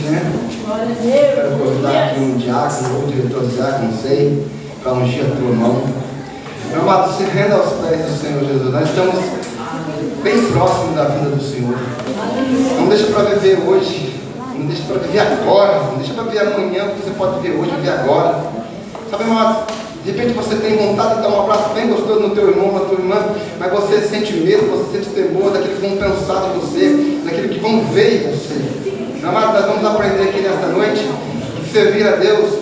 né? Quero convidar aqui um diácono, ou diretor diácono, não sei, para ungir a tua mão. Meu amado, se renda aos pés do Senhor Jesus. Nós estamos bem próximos da vinda do Senhor. Não deixa para viver hoje, não deixa para viver agora, não deixa para viver amanhã, o que você pode viver hoje, viver agora. Sabe, meu amado, de repente você tem vontade de dar um abraço bem gostoso no teu irmão, na tua irmã, mas você sente medo, você sente temor daquilo que vão pensar de você, daquilo que vão ver em você. Meu amado, nós vamos aprender aqui nesta noite que servir a Deus,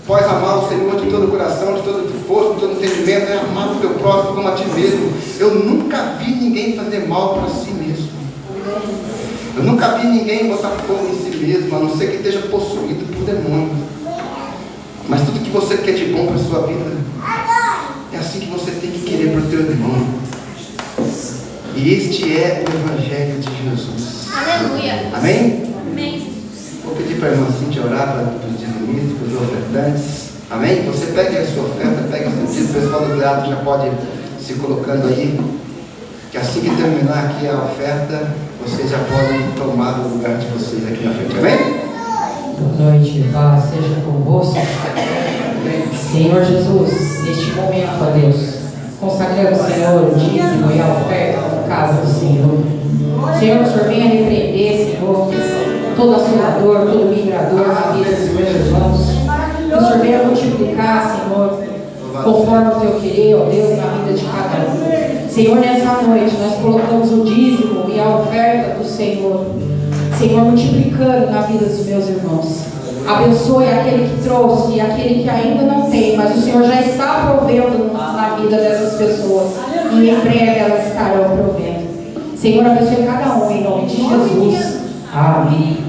após amar o Senhor de todo o coração, de todo o força, de todo o entendimento, é amar o teu próximo como a ti mesmo. Eu nunca vi ninguém fazer mal para si mesmo. Eu nunca vi ninguém botar fogo em si mesmo, a não ser que esteja possuído por demônio. Mas tudo que você quer de bom para a sua vida, é assim que você tem que querer para o teu irmão. E este é o Evangelho de Jesus. Aleluia. Amém? Amém. Vou pedir para a irmã Cíntia orar para os dizimistas, para os ofertantes. Amém? Você pegue a sua oferta, pegue o seu dízimo. O pessoal do teatro já pode se colocando aí. Que assim que terminar aqui a oferta, vocês já podem tomar o lugar de vocês aqui na frente. Amém? Boa noite, paz seja convosco. Senhor Jesus, neste momento, ó Deus, consagramos, Senhor, o dízimo e a oferta na casa do Senhor. Senhor, o Senhor venha repreender, Senhor, todo assolador, todo migrador na vida dos meus irmãos. O Senhor venha multiplicar, Senhor, conforme o teu querer, ó Deus, na vida de cada um. Senhor, nessa noite nós colocamos o dízimo e a oferta do Senhor. Senhor, multiplicando na vida dos meus irmãos. Abençoe aquele que trouxe e aquele que ainda não tem, mas o Senhor já está provendo na vida dessas pessoas. E em breve elas estarão provendo. Senhor, abençoe cada um em nome de Jesus. Amém.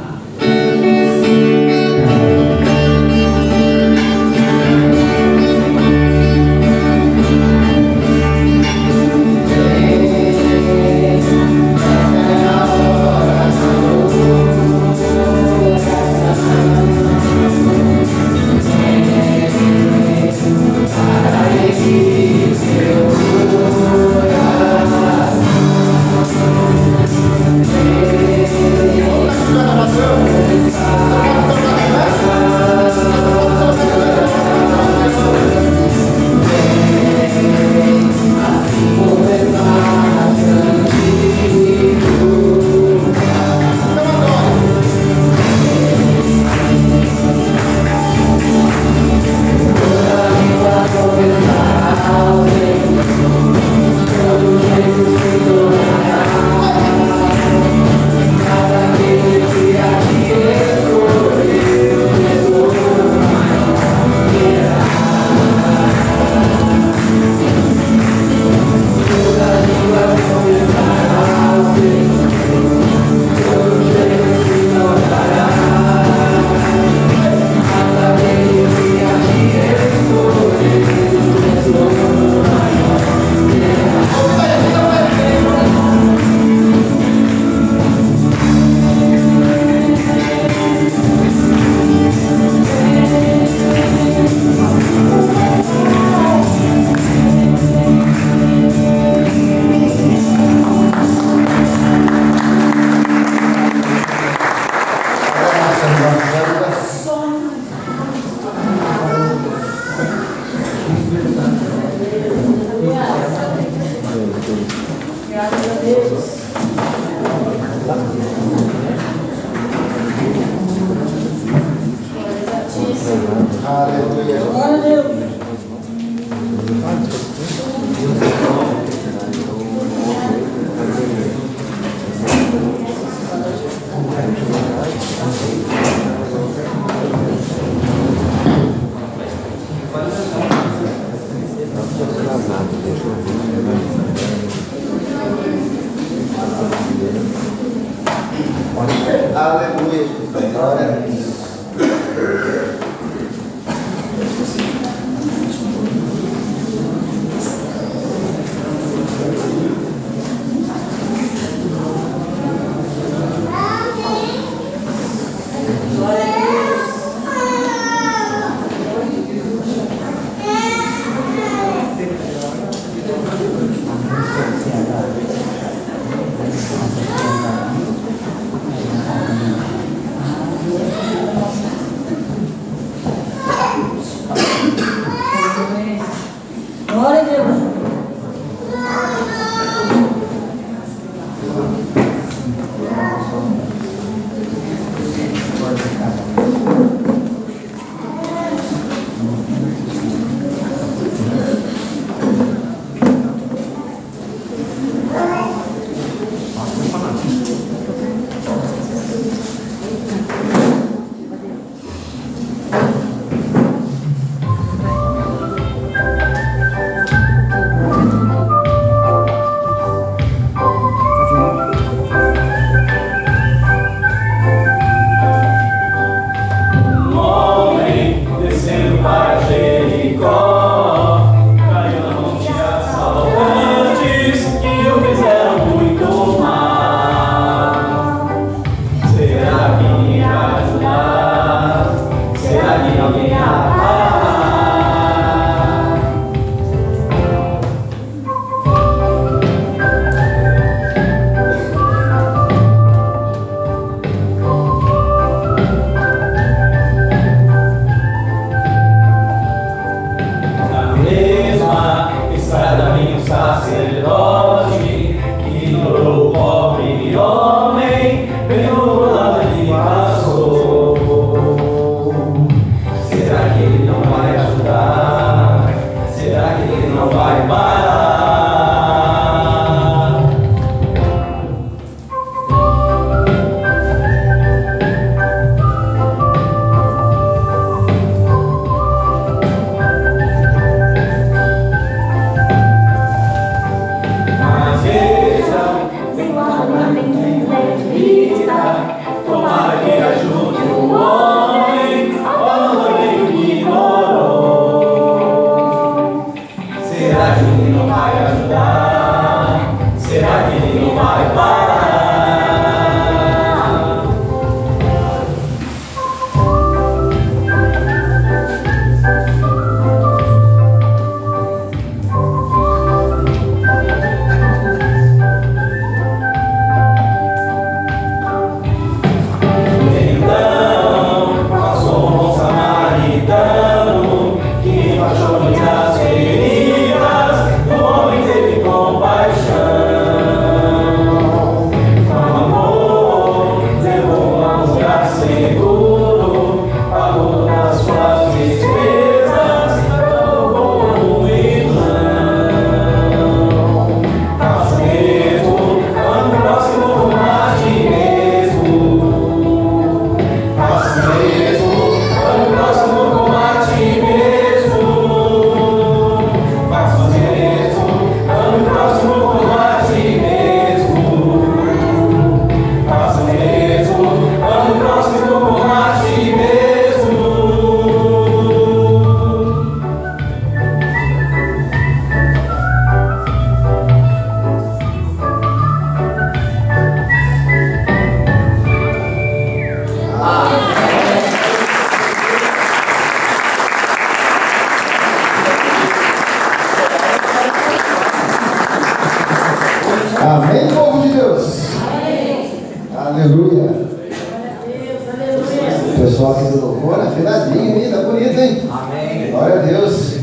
Olha, afinadinho ainda, bonito, hein? Amém. Glória a Deus.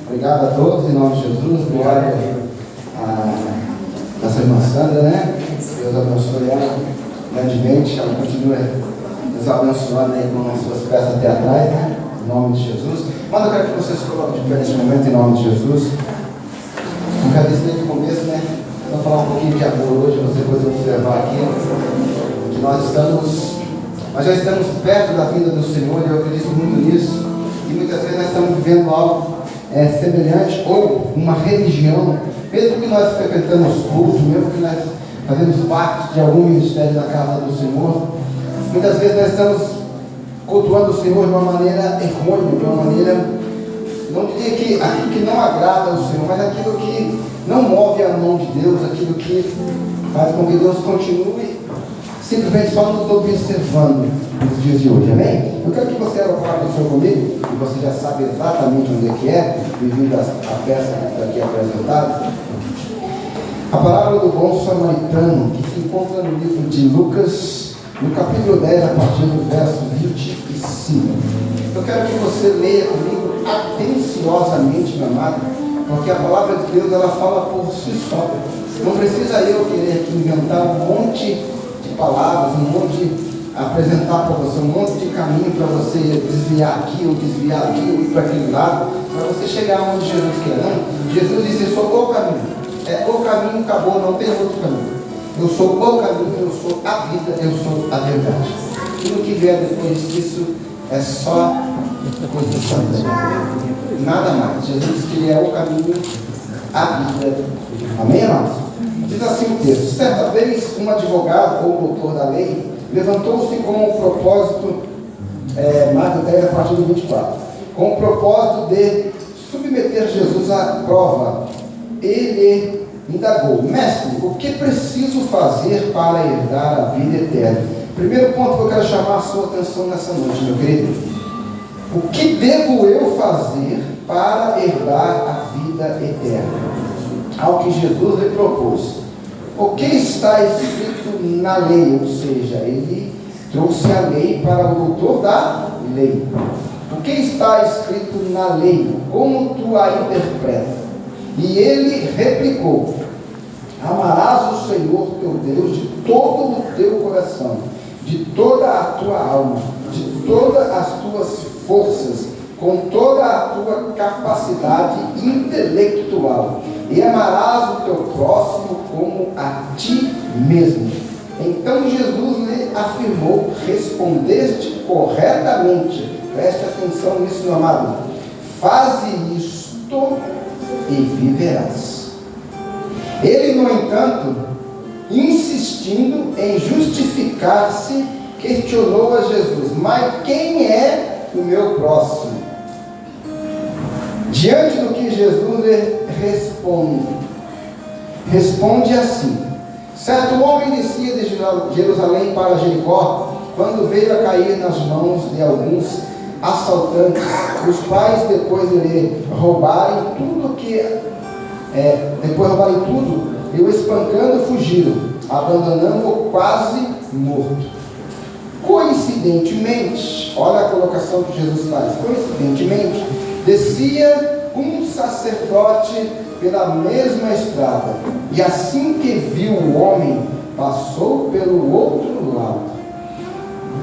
Obrigado a todos, em nome de Jesus. Glória a nossa irmã Sandra, né? Deus abençoe ela grandemente. Ela continua nos abençoando aí com as suas peças teatrais, né? Em nome de Jesus. Mas eu quero que vocês coloquem de pé nesse momento, em nome de Jesus. Eu quero dizer desde o começo, né? Eu vou falar um pouquinho de amor hoje, você pode observar aqui que nós já estamos perto da vinda do Senhor, e eu acredito muito nisso. E muitas vezes nós estamos vivendo algo semelhante, ou uma religião, mesmo que nós frequentamos cultos, mesmo que nós fazemos parte de algum ministério na casa do Senhor, muitas vezes nós estamos cultuando o Senhor de uma maneira errônea, de uma maneira, não diria que aquilo que não agrada ao Senhor, mas aquilo que não move a mão de Deus, aquilo que faz com que Deus continue simplesmente só nos observando nos dias de hoje, amém? Eu quero que você abra a palavra do Senhor comigo, e você já sabe exatamente onde é, devido à peça que está aqui apresentada. A palavra do bom samaritano, que se encontra no livro de Lucas, no capítulo 10, a partir do verso 25. Eu quero que você leia comigo atenciosamente, meu amado, porque a palavra de Deus, ela fala por si só. Não precisa eu querer aqui inventar um monte de palavras, um monte de apresentar para você, um monte de caminho para você desviar aqui ou desviar ali, ou ir para aquele lado, para você chegar onde Jesus quer. Não, Jesus disse: eu sou o caminho. O caminho acabou, não tem outro caminho. Eu sou o caminho, eu sou a vida, eu sou a verdade. Tudo que vier depois disso é só coisa santa. Nada mais. Jesus disse que Ele é o caminho, a vida. Amém, irmãos? Diz assim o texto: certa vez um advogado ou doutor da lei levantou-se com o propósito, Marcos 10, a partir do 24, com o propósito de submeter Jesus à prova. Ele indagou: mestre, o que preciso fazer para herdar a vida eterna? Primeiro ponto que eu quero chamar a sua atenção nessa noite, meu querido: o que devo eu fazer para herdar a vida eterna? Ao que Jesus lhe propôs. O que está escrito na lei? Ou seja, ele trouxe a lei para o doutor da lei. O que está escrito na lei? Como tu a interpretas? E ele replicou: amarás o Senhor teu Deus de todo o teu coração, de toda a tua alma, de todas as tuas forças, com toda a tua capacidade intelectual, e amarás o teu próximo como a ti mesmo. Então Jesus lhe afirmou: respondeste corretamente. Preste atenção nisso, meu amado. Faze isto e viverás. Ele, no entanto, insistindo em justificar-se, questionou a Jesus: mas quem é o meu próximo? Diante do que Jesus lhe responde assim: certo homem descia de Jerusalém para Jericó, quando veio a cair nas mãos de alguns assaltantes, os quais depois de lhe roubarem tudo e o espancando fugiram, abandonando-o quase morto. Coincidentemente, olha a colocação que Jesus faz: coincidentemente, descia um sacerdote pela mesma estrada, e assim que viu o homem, passou pelo outro lado.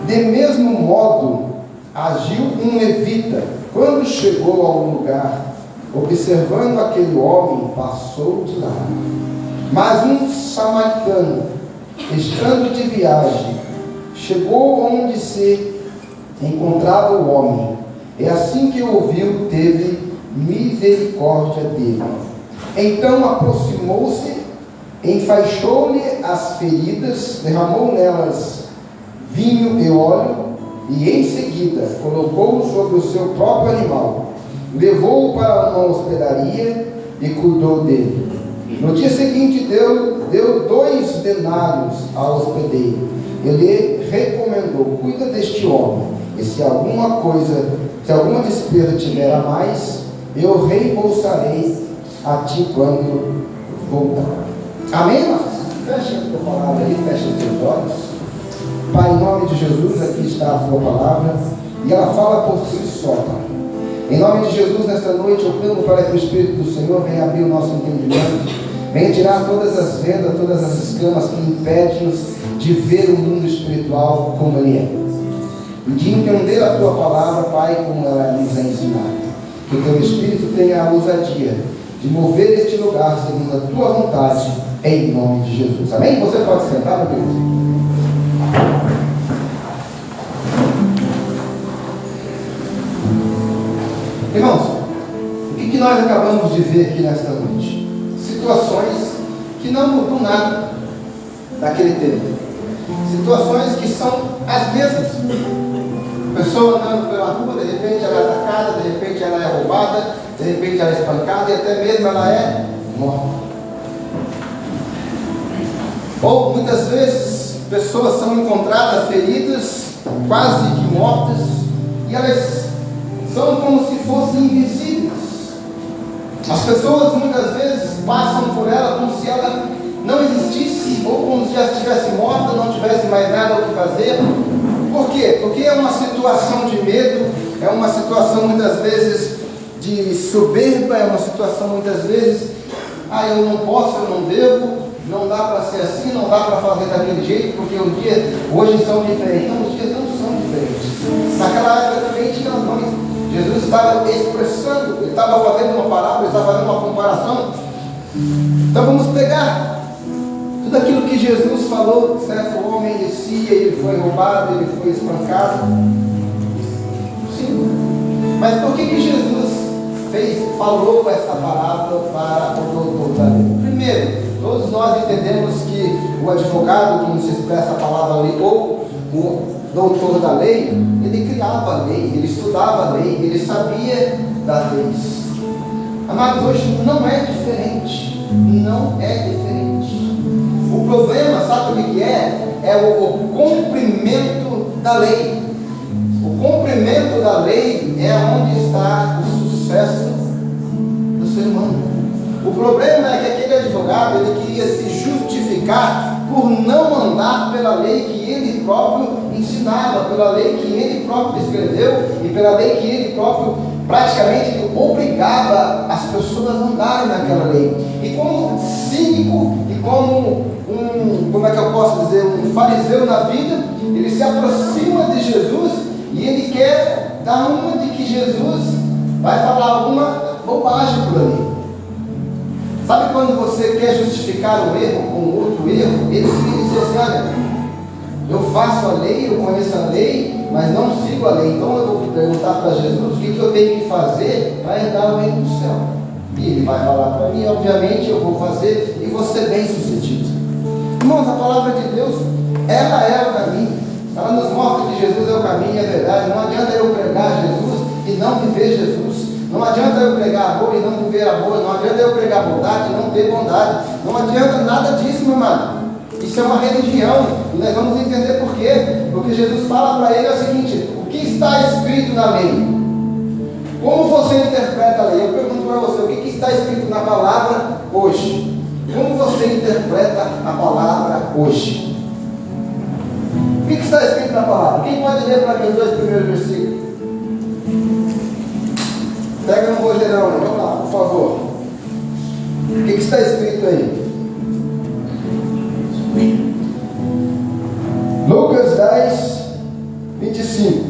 De mesmo modo, agiu um levita. Quando chegou ao lugar, observando aquele homem, passou de lá. Mas um samaritano, estando de viagem, chegou onde se encontrava o homem, e assim que o ouviu, teve misericórdia dele. Então aproximou-se, enfaixou-lhe as feridas, derramou nelas vinho e óleo, e em seguida colocou-o sobre o seu próprio animal, levou-o para uma hospedaria e cuidou dele. No dia seguinte deu 2 denários ao hospedeiro. Ele recomendou: cuida deste homem, e se alguma despesa tiver a mais, eu reembolsarei a ti quando voltar. Amém, irmãos? Fecha a tua palavra aí, fecha os teus olhos. Pai, em nome de Jesus, aqui está a tua palavra, e ela fala por si só, Pai. Em nome de Jesus, nesta noite, eu clamo para que o Espírito do Senhor venha abrir o nosso entendimento, venha tirar todas as vendas, todas as escamas que impedem-nos de ver o mundo espiritual como ele é, e de entender a Tua palavra, Pai, como ela nos é ensinada. Que o Teu Espírito tenha a ousadia de mover este lugar segundo a Tua vontade, em nome de Jesus. Amém? Você pode sentar, meu querido. Irmãos, o que nós acabamos de ver aqui nesta noite? Situações que não mudam nada daquele tempo. Situações que são as mesmas. Pessoa andando pela rua, de repente ela é atacada, de repente ela é roubada, de repente ela é espancada e até mesmo ela é morta. Ou muitas vezes pessoas são encontradas feridas, quase que mortas, e elas são como se fossem invisíveis. As pessoas muitas vezes passam por ela como se ela não existisse, ou como se já estivesse morta, não tivesse mais nada o que fazer. Por quê? Porque é uma situação de medo, é uma situação muitas vezes de soberba, é uma situação muitas vezes, eu não posso, eu não devo, não dá para ser assim, não dá para fazer daquele jeito, porque os dias hoje são diferentes. Não, os dias não são diferentes. Naquela época também tinha nomes. Jesus estava expressando, ele estava fazendo uma parábola, ele estava fazendo uma comparação. Então vamos pegar tudo aquilo que Jesus falou. Certo homem descia, ele foi roubado, ele foi espancado. Sim. Mas por que Jesus falou essa parábola para o doutor da lei? Primeiro, todos nós entendemos que o advogado, como se expressa a palavra lei, ou o doutor da lei, ele criava a lei, ele estudava a lei, ele sabia das leis. Amados, hoje não é diferente. Não é diferente. O problema, sabe o que é? É o cumprimento da lei. O cumprimento da lei é onde está o sucesso do ser humano. O problema é que aquele advogado, ele queria se justificar por não andar pela lei que ele próprio ensinava, pela lei que ele próprio escreveu e pela lei que ele próprio praticamente obrigava as pessoas a andarem naquela lei. E como cínico e como um fariseu na vida, ele se aproxima de Jesus e ele quer dar uma de que Jesus vai falar alguma bobagem por ali. Sabe quando você quer justificar um erro com outro erro? Ele diz assim: olha, eu faço a lei, eu conheço a lei, mas não sigo a lei. Então eu vou perguntar para Jesus o que eu tenho que fazer para herdar o reino do céu. E ele vai falar para mim, obviamente eu vou fazer e vou ser bem sucedido. Irmãos, a palavra de Deus, ela é o caminho. Ela nos mostra que Jesus é o caminho e a verdade. Não adianta eu pregar Jesus e não viver Jesus. Não adianta eu pregar amor e não viver amor. Não adianta eu pregar bondade e não ter bondade. Não adianta nada disso, meu irmão. Isso é uma religião. E nós vamos entender por quê. Porque Jesus fala para ele o seguinte: o que está escrito na lei? Como você interpreta a lei? Eu pergunto para você: o que está escrito na palavra hoje? Como você interpreta a palavra hoje? O que está escrito na palavra? Quem pode ler para mim os 2 primeiros versículos? Pega no vozeirão aí, vamos lá, por favor. O que está escrito aí? Lucas 10, 25.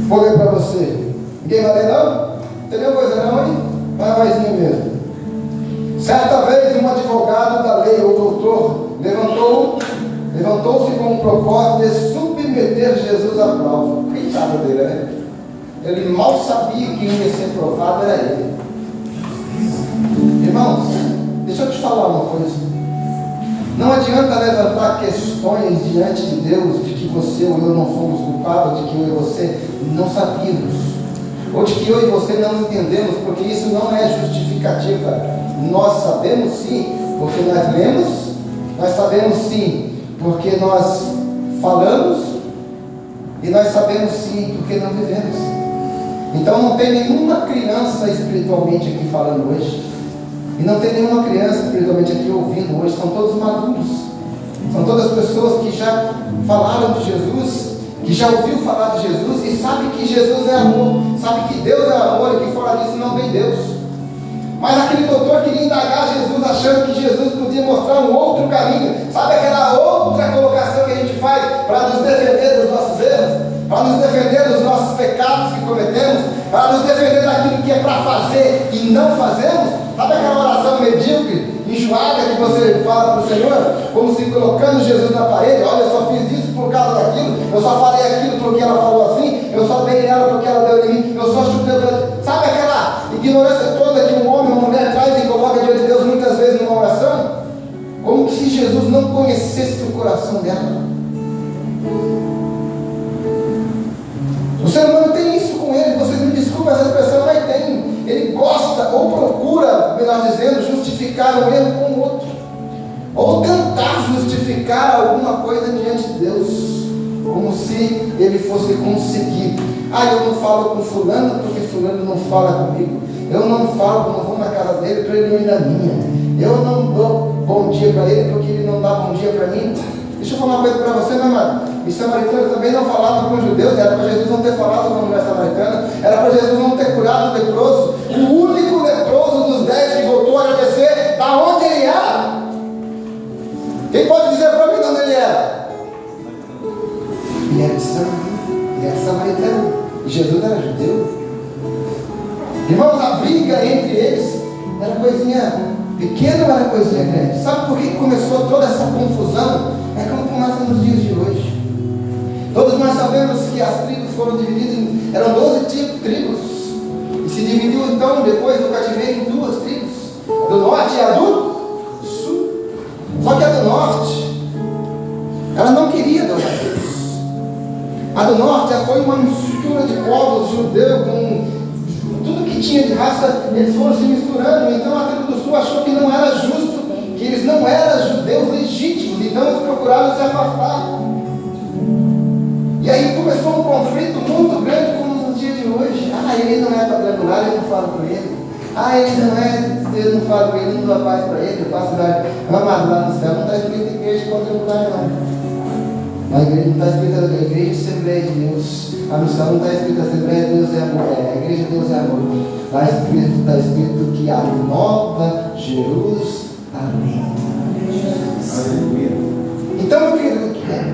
Vou ler para você. Ninguém vai ler não? Entendeu o vozeirão aí? Vai a vozinha mesmo. Certa vez um advogado da lei, ou doutor, levantou-se com o propósito de submeter Jesus à prova. Coitado dele, né? Ele mal sabia que ia ser provado era ele. Irmãos, deixa eu te falar uma coisa. Não adianta levantar questões diante de Deus de que você ou eu não fomos culpados, de que eu e você não sabíamos, ou de que eu e você não entendemos, porque isso não é justificativa. Nós sabemos sim, porque nós lemos, nós sabemos sim, porque nós falamos, e nós sabemos sim, porque não vivemos. Então não tem nenhuma criança espiritualmente aqui falando hoje, e não tem nenhuma criança espiritualmente aqui ouvindo hoje. São todos maduros, são todas pessoas que já falaram de Jesus, que já ouviu falar de Jesus e sabe que Jesus é amor, sabe que Deus é amor e que fora disso não vem Deus. Mas aquele doutor queria indagar Jesus, achando que Jesus podia mostrar um outro caminho. Sabe aquela outra colocação que a gente faz para nos defender dos nossos erros, para nos defender dos nossos pecados que cometemos, para nos defender daquilo que é para fazer e não fazemos? Sabe aquela oração medíocre, enjoada, que você fala para o Senhor, como se colocando Jesus na parede? Olha, eu só fiz isso por causa daquilo, eu só falei aquilo porque ela falou assim, eu só dei nela porque ela deu em mim, eu só chutei. Sabe aquela ignorância toda que um homem ou uma mulher traz e coloca diante de Deus muitas vezes numa oração? Como se Jesus não conhecesse o coração dela. O ser humano tem isso com ele, vocês me desculpem essa expressão, mas tem. Ele gosta ou procura, melhor dizendo, justificar um erro com o outro, ou tentar justificar alguma coisa diante de Deus, como se ele fosse conseguir. Eu não falo com fulano porque fulano não fala comigo, eu não falo, não vou na casa dele para ele ir na minha, eu não dou bom dia para ele porque ele não dá bom dia para mim. Deixa eu falar uma coisa para você, meu amado. Os samaritanos também não falavam com os judeus, era para Jesus não ter falado com a mulher samaritana, era para Jesus não ter curado o leproso, o único leproso dos 10 que voltou a agradecer da onde ele era. Quem pode dizer para mim de onde ele era? Ele era de Samaria, ele era samaritano, e Jesus era judeu. Irmãos, a briga entre eles era coisinha pequena ou era coisinha grande? Sabe por que começou toda essa confusão? É como começa nos dias de hoje. Todos nós sabemos que as tribos foram divididas eram 12 tribos, e se dividiu então depois do cativeiro em 2 tribos, a do norte e a do sul. Só que a do norte, ela não queria adorar a Deus. A do norte, ela foi uma mistura de povos judeus com tudo que tinha de raça, eles foram se misturando. Então a tribo do sul achou que não era justo, que eles não eram judeus legítimos, então eles procuraram se afastar. E aí começou um conflito muito grande como no dia de hoje. Ele não é quadrangular, eu não falo com ele. Ele não é, eu não falo com ele, não dou a paz para ele, eu passo lá no céu. Não está escrito igreja quadrangular, não. Na igreja não está escrito a igreja Assembleia de Deus. Lá no céu não está escrito Assembleia de Deus é amor, a igreja de Deus é amor. Lá está escrito que a Nova Jerusalém. Então,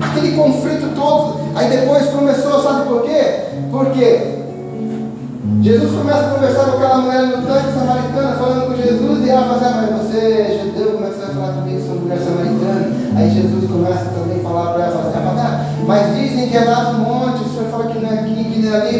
aquele conflito todo, aí depois começou, sabe por quê? Porque Jesus começa a conversar com aquela mulher no tanque samaritana, falando com Jesus, e ela fala assim: mas você é judeu, como é que você vai falar comigo sobre mulher samaritana? Aí Jesus começa também a falar para ela, assim, mas dizem que é lá no monte, o Senhor fala que não é aqui, que não é ali.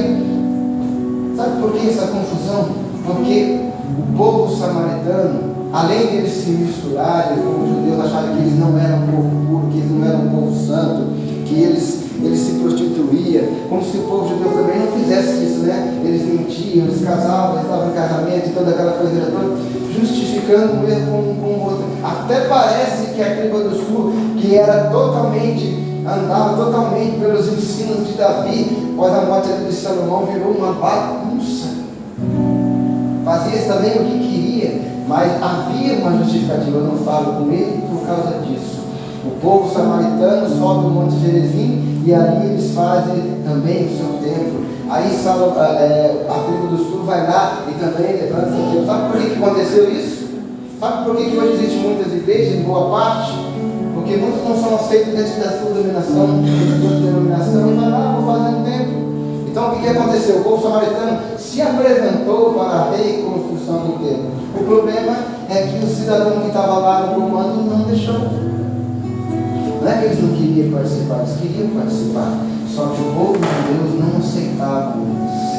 Sabe por que essa confusão? Porque o povo samaritano, além de eles se misturarem com os judeus, acharam que eles não eram um povo puro, que eles não eram um povo santo, que eles se prostituíam, como se o povo judeu também não fizesse isso, né? Eles mentiam, eles casavam, eles estavam em casamento e toda aquela coisa toda, justificando um erro com o outro. Até parece que a tribo do sul, que era andava totalmente pelos ensinos de Davi, após a morte de Salomão, virou uma bagunça. Fazia também o que queria, mas havia uma justificativa. Eu não falo com ele por causa disso. O povo samaritano sobe o Monte Gerizim e ali eles fazem também o seu templo. Aí a tribo do sul vai lá e também levanta o seu templo. Sabe por que aconteceu isso? Sabe por que hoje existem muitas igrejas, em boa parte? Porque muitos não são aceitos dentro da sua denominação, e vai lá, vou fazer um templo. Então o que aconteceu? O povo samaritano se apresentou para a reconstrução do templo. O problema é que o cidadão que estava lá no comando não deixou. Não é que eles não queriam participar, eles queriam participar. Só que o povo de Deus não aceitava isso.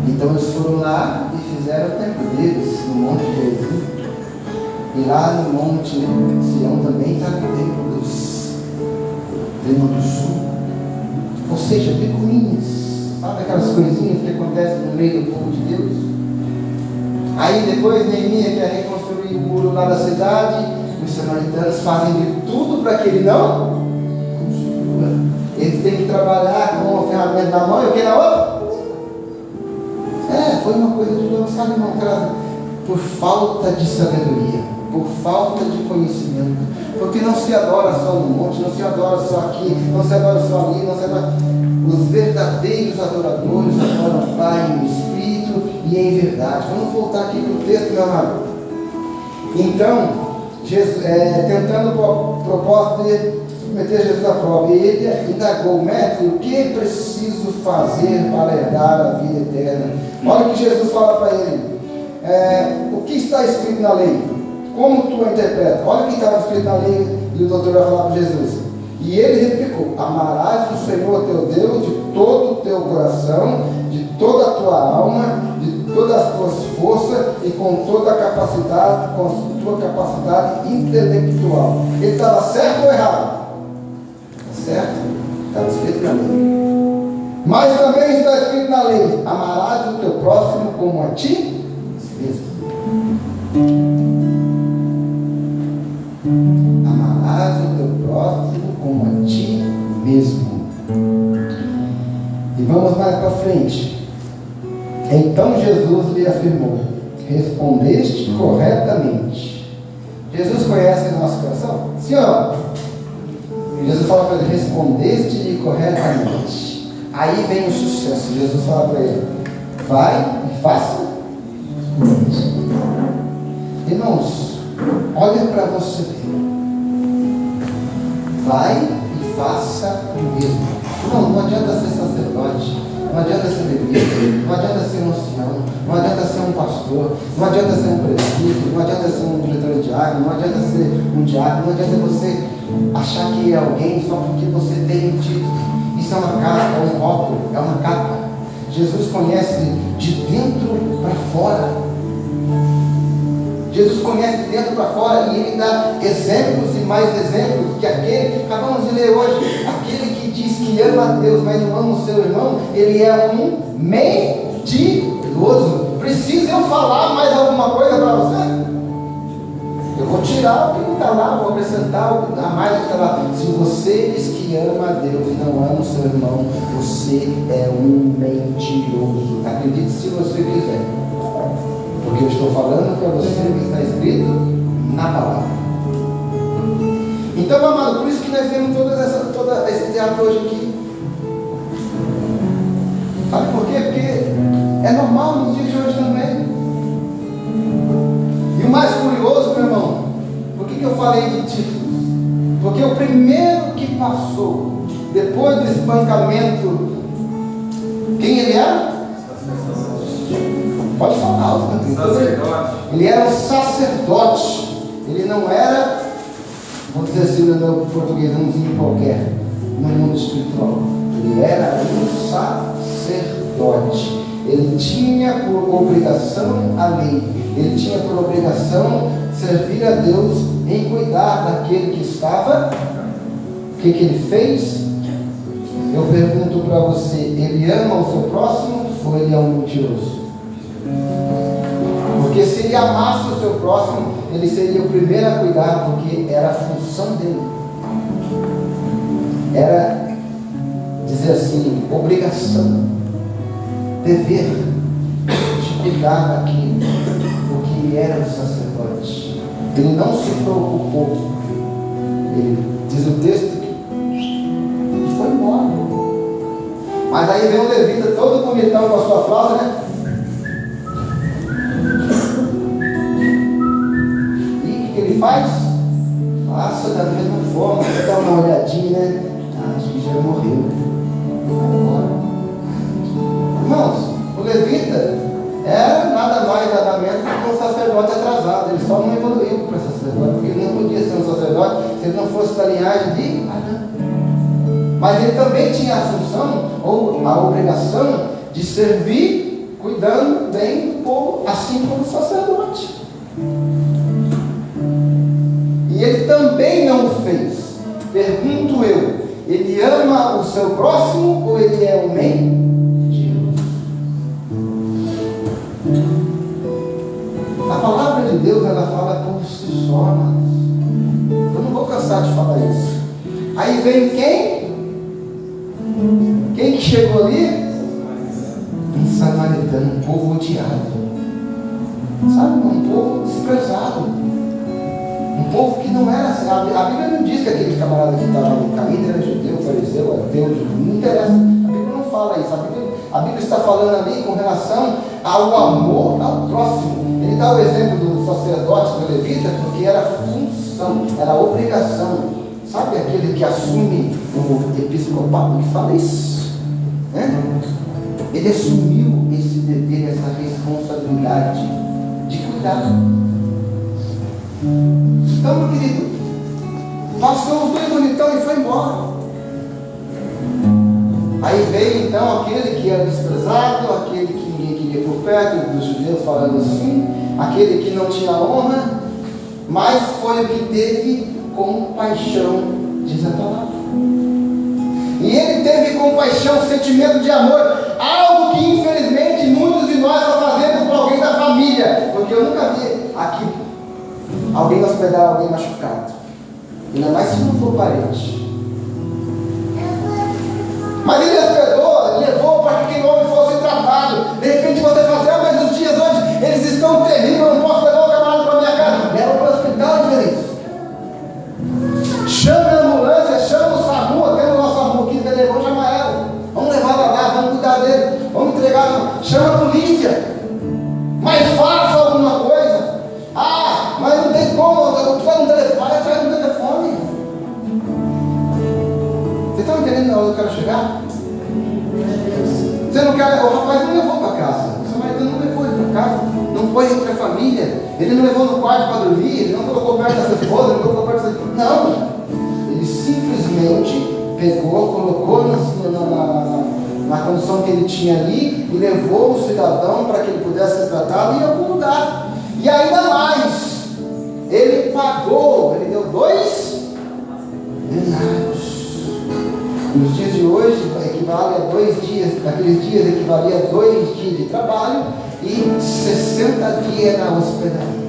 Então eles foram lá e fizeram o templo deles no Monte Gerizim. E lá no Monte Sião também está o templo do sul. Ou seja, picuinhas. Sabe aquelas coisinhas que acontecem no meio do povo de Deus? Aí depois Neemias quer reconstruir o muro lá da cidade. Os samaritanos fazem de tudo para que ele não construa. Eles têm que trabalhar com uma ferramenta na mão e o que na outra? Foi uma coisa de Deus, sabe, irmão? Por falta de sabedoria. por falta de conhecimento. Porque não se adora só no monte, não se adora só aqui, não se adora só ali, não se adora. Os verdadeiros adoradores adoram o Pai em espírito e em verdade. Vamos voltar aqui para o texto, meu amado. Então, Jesus, tentando o propósito de submeter Jesus à prova, e ele indagou: mestre, o que preciso fazer para herdar a vida eterna? Olha o que Jesus fala para ele. O que está escrito na lei? Como tu a interpreta? Olha o que estava escrito na lei, e o doutor vai falar para Jesus. E ele replicou: amarás o Senhor teu Deus de todo o teu coração, de toda a tua alma, de todas as tuas forças e com toda a capacidade, com a tua capacidade intelectual. Ele estava certo ou errado? Está certo? Estava escrito na lei. Mas também está escrito na lei: amarás o teu próximo como a ti mesmo. Amarás o teu próximo como a ti mesmo. E vamos mais para frente. Então Jesus lhe afirmou: respondeste corretamente. Jesus conhece o nosso coração? Sim ou não? Jesus fala para ele: respondeste corretamente. Aí vem o sucesso. Jesus fala para ele: vai e faça o mesmo. Irmãos, olha para você ver. Vai e faça o mesmo. Não adianta ser sacerdote, não adianta ser bebê, não adianta ser um ancião, não adianta ser um pastor, não adianta ser um presbítero, não adianta ser um diretor de diácono, não adianta ser um diácono, não adianta você achar que é alguém só porque você tem um título. Isso é uma capa, é um rótulo, é uma capa. Jesus conhece de dentro para fora. Jesus conhece de dentro para fora e ele dá exemplos e mais exemplos que aquele, acabamos de ler hoje, aquele que diz que ama a Deus, mas não ama o seu irmão, ele é um mentiroso. Precisa eu falar mais alguma coisa para você? Eu vou tirar o que está lá, vou acrescentar a mais o que está lá. Se você diz que ama a Deus e não ama o seu irmão, você é um mentiroso. Acredite se você quiser. Porque eu estou falando para você o que está escrito na palavra. Então, amado, por isso que nós temos todo esse teatro hoje aqui. Sabe por quê? Porque é normal nos dias de hoje também. E o mais curioso, meu irmão, por que eu falei de títulos? Porque o primeiro que passou, depois do espancamento, quem ele era? Pode falar, sacerdote. Ele era um sacerdote. Ele não era, vamos dizer assim, no meu português, umzinho qualquer, no mundo espiritual. Ele era um sacerdote. Ele tinha por obrigação a lei. Ele tinha por obrigação servir a Deus em cuidar daquele que estava. O que ele fez? Eu pergunto para você: ele ama o seu próximo ou ele é um mentiroso? Porque se ele amasse o seu próximo, ele seria o primeiro a cuidar, porque era a função dele. Era, dizer assim, obrigação, dever de cuidar daquilo, porque ele era o sacerdote. Ele não se preocupou. Ele diz o texto que foi embora. Mas aí vem o levita todo bonitão com a sua flauta, né? Ele faz? Passa da mesma forma, dá uma olhadinha, né? Acho que já morreu. Irmãos, o levita era nada mais, nada menos que um sacerdote atrasado. Ele só não evoluiu para sacerdote, porque ele não podia ser um sacerdote se ele não fosse da linhagem de Adão. Mas ele também tinha a função, ou a obrigação, de servir, cuidando bem do povo, assim como o sacerdote. E ele também não fez. Pergunto eu: ele ama o seu próximo ou ele é um mentiroso? A palavra de Deus, ela fala por si só, amados. Eu não vou cansar de falar isso. Aí vem quem? Quem que chegou ali? Um samaritano, um povo odiado. Sabe? Um povo desprezado. Um povo que não era assim. A Bíblia não diz que aquele camarada que estava ali caído era judeu, fariseu, ateu, não interessa. A Bíblia não fala isso. A Bíblia está falando ali com relação ao amor ao próximo. Ele dá o exemplo do sacerdote, do levita, porque era função, era obrigação. Sabe aquele que assume o episcopado que fala isso? Ele assumiu esse dever, essa responsabilidade de cuidar. Então, meu querido, passou os dois bonitão e foi embora. Aí veio então aquele que era desprezado, aquele que ninguém queria por perto, dos judeus falando assim, aquele que não tinha honra, mas foi o que teve compaixão, diz a palavra. E ele teve compaixão, sentimento de amor, algo que infelizmente muitos de nós estão fazendo com alguém da família, porque eu nunca vi aqui alguém hospedar alguém machucado, ainda mais se não for parente. Mas ele hospedou, levou para que aquele homem fosse tratado. De repente você fala assim, mas os dias hoje eles estão terríveis, eu não posso levar o camarada para minha casa. Leva para o hospital, diferente. Chama a ambulância, chama o SAMU, até o nosso SAMU aqui, levou, chama ela. Vamos levar ela lá, vamos cuidar dele, vamos entregar, chama a polícia. Mas faça alguma coisa. Mas não tem como, eu preciso de um telefone, atrás de um telefone. Vocês estão entendendo onde eu quero chegar? Você não quer, o rapaz não levou para casa, o samaritano não levou ele para casa, não foi entre a família, ele não levou no quarto para dormir, ele não colocou perto dessa esposa, não colocou perto dessa... Não, ele simplesmente pegou, colocou na condição que ele tinha ali e levou o cidadão para que ele pudesse ser tratado em algum lugar. E ainda mais, ele pagou, ele deu 2 denários. Nos dias de hoje equivale a 2 dias, naqueles dias equivalia a 2 dias de trabalho e 60 dias na hospedaria.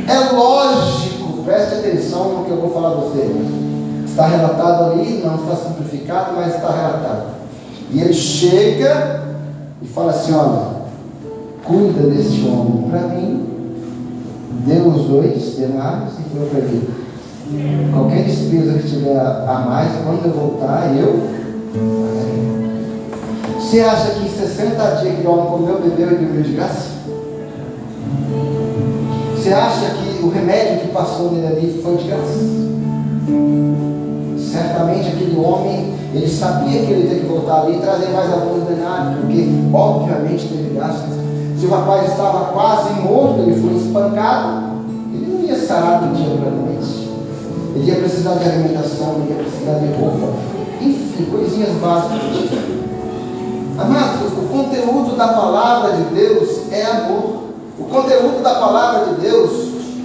É lógico, preste atenção no que eu vou falar a você. Está relatado ali, não está simplificado, mas está relatado. E ele chega e fala assim, olha, cuida deste homem para mim, deu os 2 denários e foi para ele. Qualquer despesa que tiver a mais, quando eu voltar, eu Você acha que em 60 dias que o homem comeu, bebeu e dormiu de graça? Você acha que o remédio que passou nele ali foi de graça? Certamente aquele homem, ele sabia que ele tinha que voltar ali e trazer mais alguns denários, porque obviamente teve gastos. Se o rapaz estava quase morto, ele foi espancado, ele não ia sarar do dia para a noite. Ele ia precisar de alimentação, ele ia precisar de roupa, enfim, coisinhas básicas. Amados, o conteúdo da palavra de Deus é amor. O conteúdo da palavra de Deus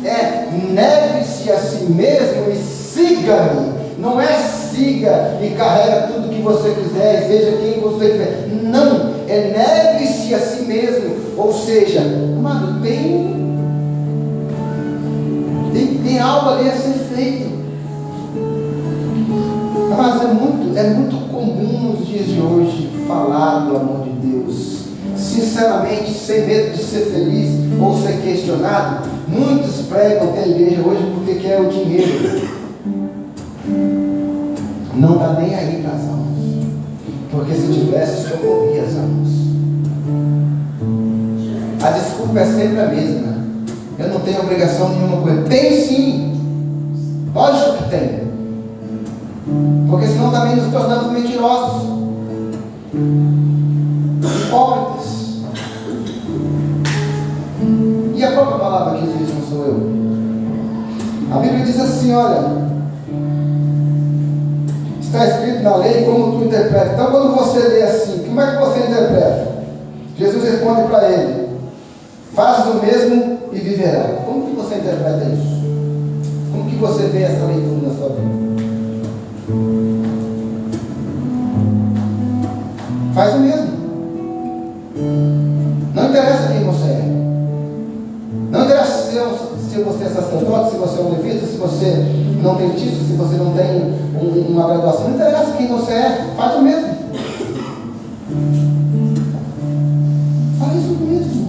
é negue-se a si mesmo e siga-me. Não é siga e carrega tudo que você quiser e seja quem você quiser. Não, é negue-se a si mesmo. Ou seja, amado, tem algo ali a ser feito. Mas é muito comum nos dias de hoje falar do amor de Deus. Sinceramente, sem medo de ser feliz ou ser questionado, muitos pregam até a igreja hoje porque quer o dinheiro. Não está nem aí para as almas. Porque se tivesse, socorria as almas. A desculpa é sempre a mesma. Eu não tenho obrigação nenhuma com ele. Tem sim. Lógico que tem. Porque senão também nos tornamos mentirosos, hipócritas. E a própria palavra que diz, não sou eu. A Bíblia diz assim, olha, está escrito na lei como tu interpreta. Então quando você lê assim, como é que você interpreta? Jesus responde para ele, faz o mesmo e viverá. Como que você interpreta isso? Como que você vê essa leitura na sua vida? Faz o mesmo. Não interessa quem você é. Não interessa se você é sacerdote, se você é um levita, se você não tem título, se você não tem uma graduação. Não interessa quem você é. Faz o mesmo. Faz o mesmo.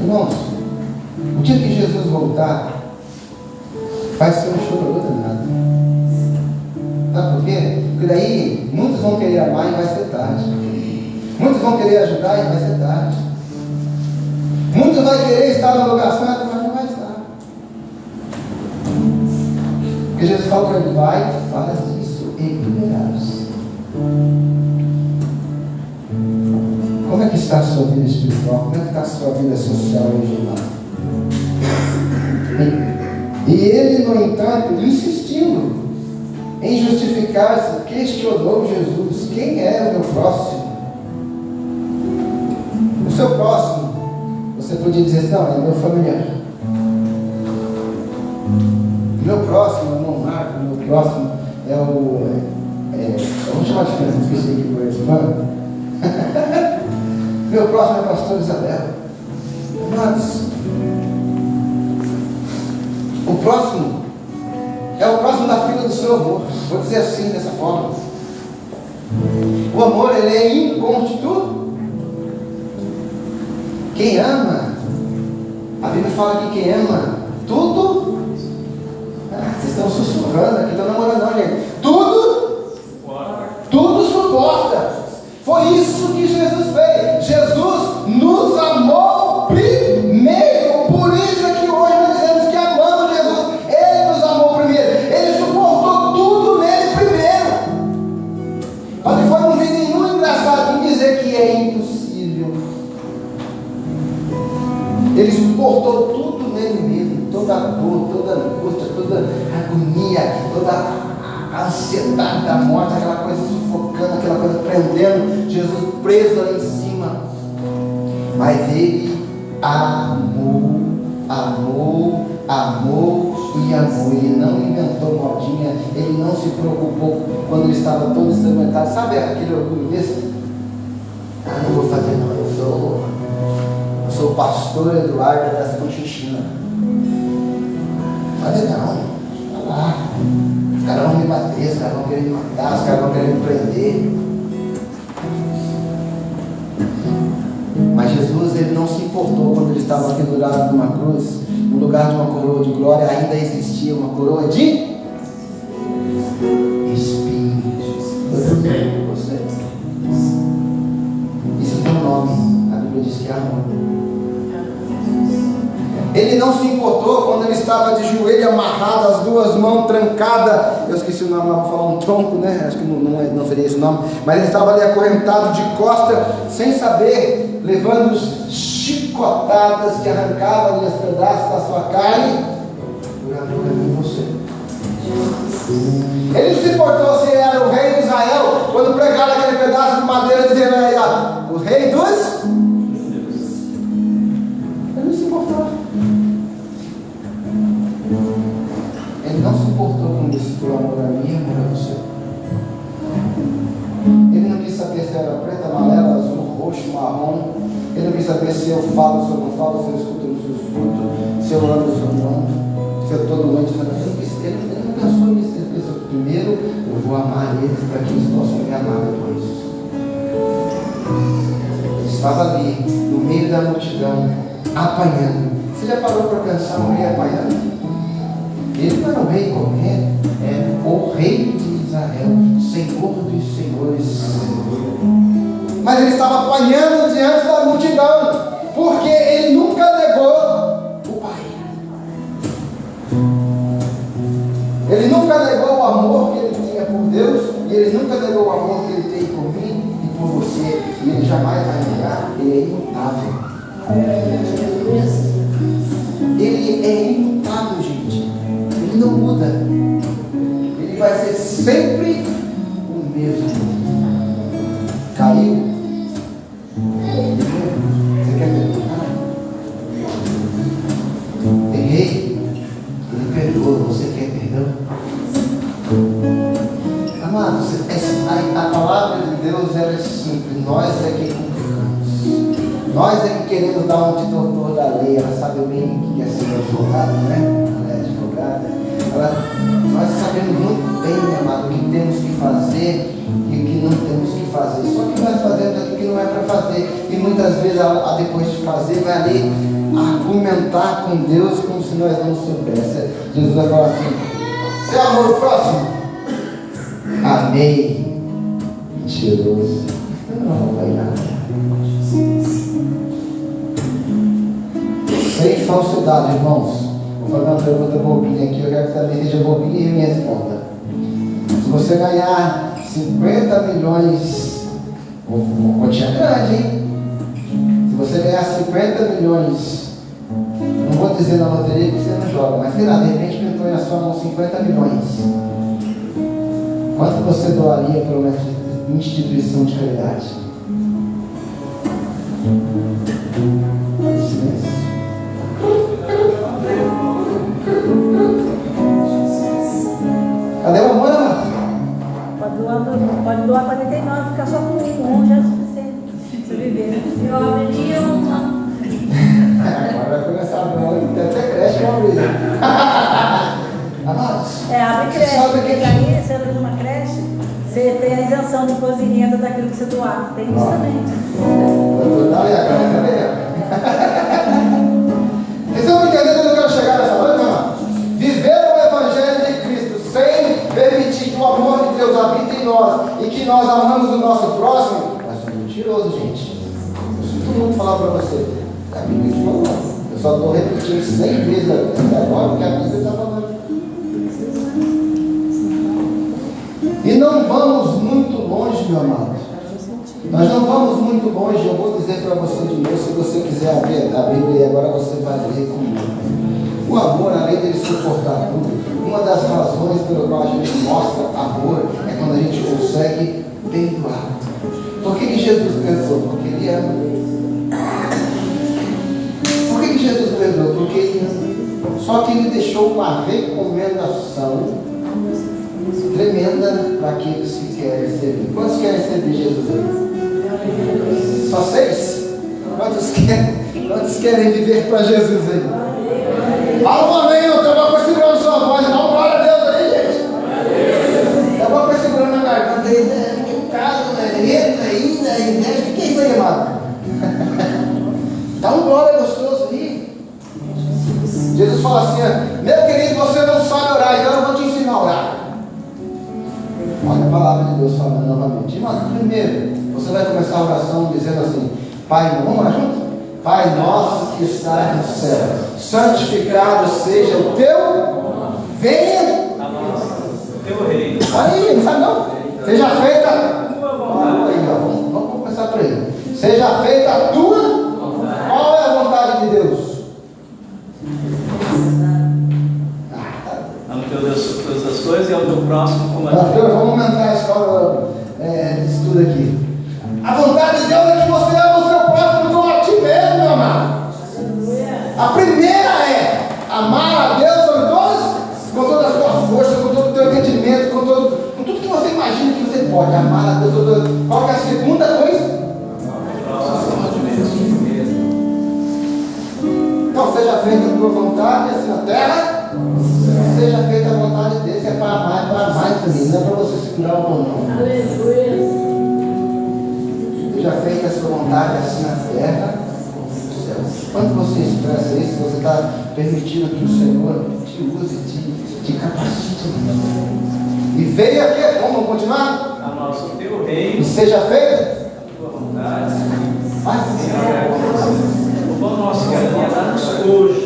Irmãos, o dia voltar, vai ser um chororô danado. Sabe por quê? Porque daí muitos vão querer amar e vai ser tarde. Muitos vão querer ajudar e vai ser tarde. Muitos vão querer estar no lugar certo, mas não vai estar. Porque Jesus fala para ele: vai e faz isso em primeiros. Como é que está a sua vida espiritual? Como é que está a sua vida social hoje, irmão? E ele, no entanto, insistindo em justificar-se, questionou Jesus: quem é o meu próximo? O seu próximo, você podia dizer: não, é meu familiar. Meu próximo é o irmão Marco, meu próximo é o. Vamos chamar de diferença, esqueci aqui por isso, mano. Meu próximo é o pastor Isabel. Mas o próximo é o próximo da fila do seu amor. Vou dizer assim, dessa forma. O amor, ele é inconstituível. Quem ama, a Bíblia fala que quem ama tudo. Vocês estão sussurrando aqui, estão namorando não, gente. Tudo suporta. Foi isso que Jesus fez. Jesus nos amou primeiro. Por isso é que hoje nós dizemos que amamos Jesus. Ele nos amou primeiro. Ele suportou tudo nele primeiro. Mas não foi nenhum engraçado em dizer que é impossível. Ele suportou tudo nele mesmo. Toda a dor, toda a angústia, toda a agonia, toda a ansiedade da morte, aquela coisa sufocando, aquela coisa prendendo, Jesus preso ali em cima. Mas ele amou e amou. Ele não inventou modinha, ele não se preocupou quando ele estava todo ensanguentado. Sabe aquele orgulho desse? Não vou fazer não, eu sou o pastor Eduardo da Conchichina. Fazer não, tá lá. Os caras vão me bater, os caras vão querer me matar, os caras vão querer me prender. Mas Jesus, ele não se importou quando ele estava pendurado numa cruz. No lugar de uma coroa de glória ainda existia uma coroa de espinhos. Isso tem um nome. A Bíblia diz que é amor. Ele não se importou quando ele estava de joelho amarrado, as duas mãos trancadas. Eu esqueci o nome, vou falar um tronco, né? Acho que não seria esse o nome. Mas ele estava ali acorrentado de costa, sem saber, levando chicotadas que arrancavam ali os pedaços da sua carne, por amor a mim e você. Ele não se importou se era o rei de Israel, quando pregaram aquele pedaço de madeira, dizendo aí, ó, o rei dos. Ele não se importou. Ele não se importou com isso, por amor a mim e amor a você. Ele não quis saber se era preta, amarela, azul, roxo, marrom. Ele não quis saber se eu falo, se eu não falo, se eu escuto, se eu escuto, se eu ando, se eu não ando, se eu estou doente. Ele não pensou nisso. Ele pensou: primeiro eu vou amar eles para que eles possam me amar depois. Ele estava ali, no meio da multidão, apanhando. Você já parou para pensar um rei apanhando? Ele não é um rei qualquer, é o rei de Israel, Senhor dos senhores. Mas ele estava apanhando diante da multidão, porque ele nunca negou o Pai. Ele nunca negou o amor que ele tinha por Deus, e ele nunca negou o amor que ele tem por mim e por você. E ele jamais vai negar. Ele é imutável. Ele é imutável, gente. Ele não muda. Ele vai ser sempre o mesmo. Caiu? Você quer perdoar? Errei? Ele perdoa. Você quer perdão? Amados, a palavra de Deus ela é simples. Nós é que complicamos. Nós é que queremos dar um de doutor da lei. Ela sabe bem que é ser advogado, né? Ela é advogada. Nós sabemos muito bem, amado, o que temos que fazer e o que não temos que fazer. Só que nós fazemos aquilo que não é para fazer. E muitas vezes, depois de fazer, vai ali argumentar com Deus como se nós não soubéssemos. Jesus vai falar assim: você amou o próximo? Amei. Mentiroso. Não vai nada. Sem falsidade, irmãos. Vou fazer uma pergunta bobinha aqui. Eu quero que você também seja bobinha e me responda. Se você ganhar 50 milhões, quantia grande, hein? Se você ganhar 50 milhões, não vou dizer na loteria que você não joga, mas sei lá, de repente pintou na sua mão 50 milhões. Quanto você doaria para uma instituição de caridade? Silêncio. Cadê o amor, amor? Pode doar 49, ficar só com um já é suficiente. Você viver. Eu abriria Agora vai começar a abrir, tem até creche para abrir. Amados, abre creche. sabe Porque aí, você abre uma creche, você tem a isenção de imposto de renda daquilo que você doar. Tem isso também. Não, e agora também. Vocês estão entendendo onde eu quero chegar nessa noite, irmão? Viver o Evangelho de Cristo sem permitir que o amor de Deus habite em nós e que nós amamos o nosso próximo, nós somos mentirosos, gente. Eu sinto muito falar para você. A Bíblia que falou. Eu só estou repetindo 100 vezes até agora o que a Bíblia está falando. E não vamos muito longe, meu amado. Nós não vamos muito longe. Eu vou dizer para você de novo, se você quiser abrir a Bíblia, agora você vai ler comigo. O amor, além de suportar tudo, uma das razões pelo qual a gente mostra amor é quando a gente consegue perdoar. Por que Jesus perdoou? Porque Ele ama. Por que Jesus perdoou? Porque Ele ama. Só que Ele deixou uma recomendação tremenda para aqueles que querem servir. Quantos querem servir Jesus aí? Só 6? Quantos querem viver para Jesus aí? Fala um amém, eu estava segurando sua voz, dá uma glória a Deus aí, gente. Estava segurando a garganta aí, né? Que caso, né? Eita, ainda, o que é isso aí, amado? Dá um glória gostoso aí. Jesus fala assim: meu querido, você não sabe orar, então eu vou te ensinar a orar. Olha a palavra de Deus falando novamente. Irmão, primeiro, você vai começar a oração dizendo assim: Pai, vamos lá junto? Pai nosso que está no céu, santificado seja o teu, venha o teu reino. Olha aí, não sabe não? Seja feita. Olha aí, ó, vamos começar por aí. Seja feita a tua. Qual é a vontade de Deus? Amo teu Deus todas as coisas e ao teu próximo como a ti. Pastor, vamos aumentar a escola de estudo aqui. A vontade de Deus é que você ama o seu próximo como a ti mesmo, meu amado. A primeira é amar a Deus com toda a sua força, com todo o teu entendimento, com tudo que você imagina que você pode amar a Deus. Qual que é a segunda coisa? Então, seja feita a tua vontade, assim na terra, seja feita a vontade dele, é para amar também, não é para você segurar o pão, não. Seja feita a sua vontade, assim na terra, como no céu. Quando você expressa isso, você está permitindo que o Senhor te use, te capacite. E veio aqui, vamos continuar? A nosso teu reino, E seja feita a tua vontade. a O pão nosso que é dia, dá-nos hoje.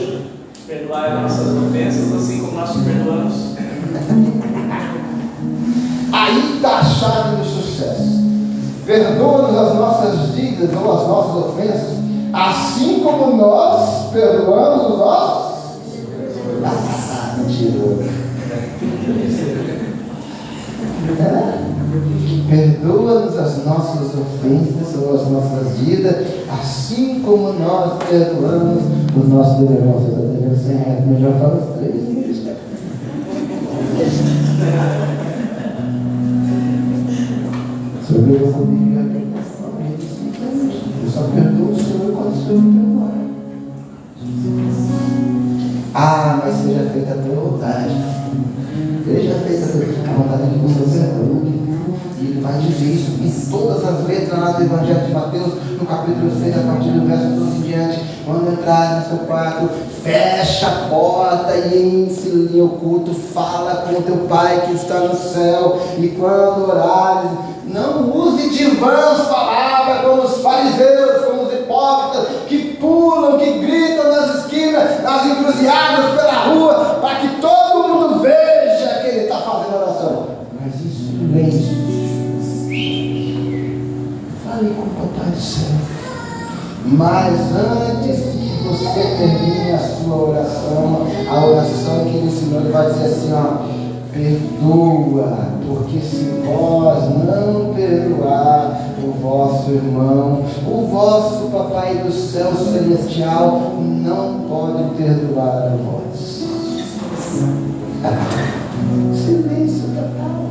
Perdoai as nossas ofensas, assim como nós perdoamos. Aí está a chave do sucesso. Perdoa-nos as nossas dívidas ou as nossas ofensas, assim como nós perdoamos os nossos. Mentiroso. Perdoa-nos as nossas ofensas ou as nossas dívidas, assim como nós perdoamos os nossos devedores. Eu estou devendo 100 reais, mas já falo os 3 vezes. O Senhor veio comigo e eu só perdoo o Senhor quando o Senhor me perdoar. Mas seja feita a tua vontade. Seja feita a vontade de você perdoa. vai dizer isso em todas as letras lá do Evangelho de Mateus, no capítulo 6, a partir do verso 12 em diante. Quando entrar no seu quarto, fecha a porta e em oculto fala com teu Pai que está no céu. E quando orares, não use de vãs palavras como os fariseus, como os hipócritas, que pulam, que gritam nas esquinas, nas encruzilhadas pela rua, para que todo mundo veja que ele está fazendo oração. Mas isso silêncio. Fale com o Papai do céu. Mas antes que você termine a sua oração, a oração que ele ensinou, ele vai dizer assim, ó: perdoa, porque se vós não perdoar o vosso irmão, o vosso Papai do céu celestial não pode perdoar a vós. Silêncio total.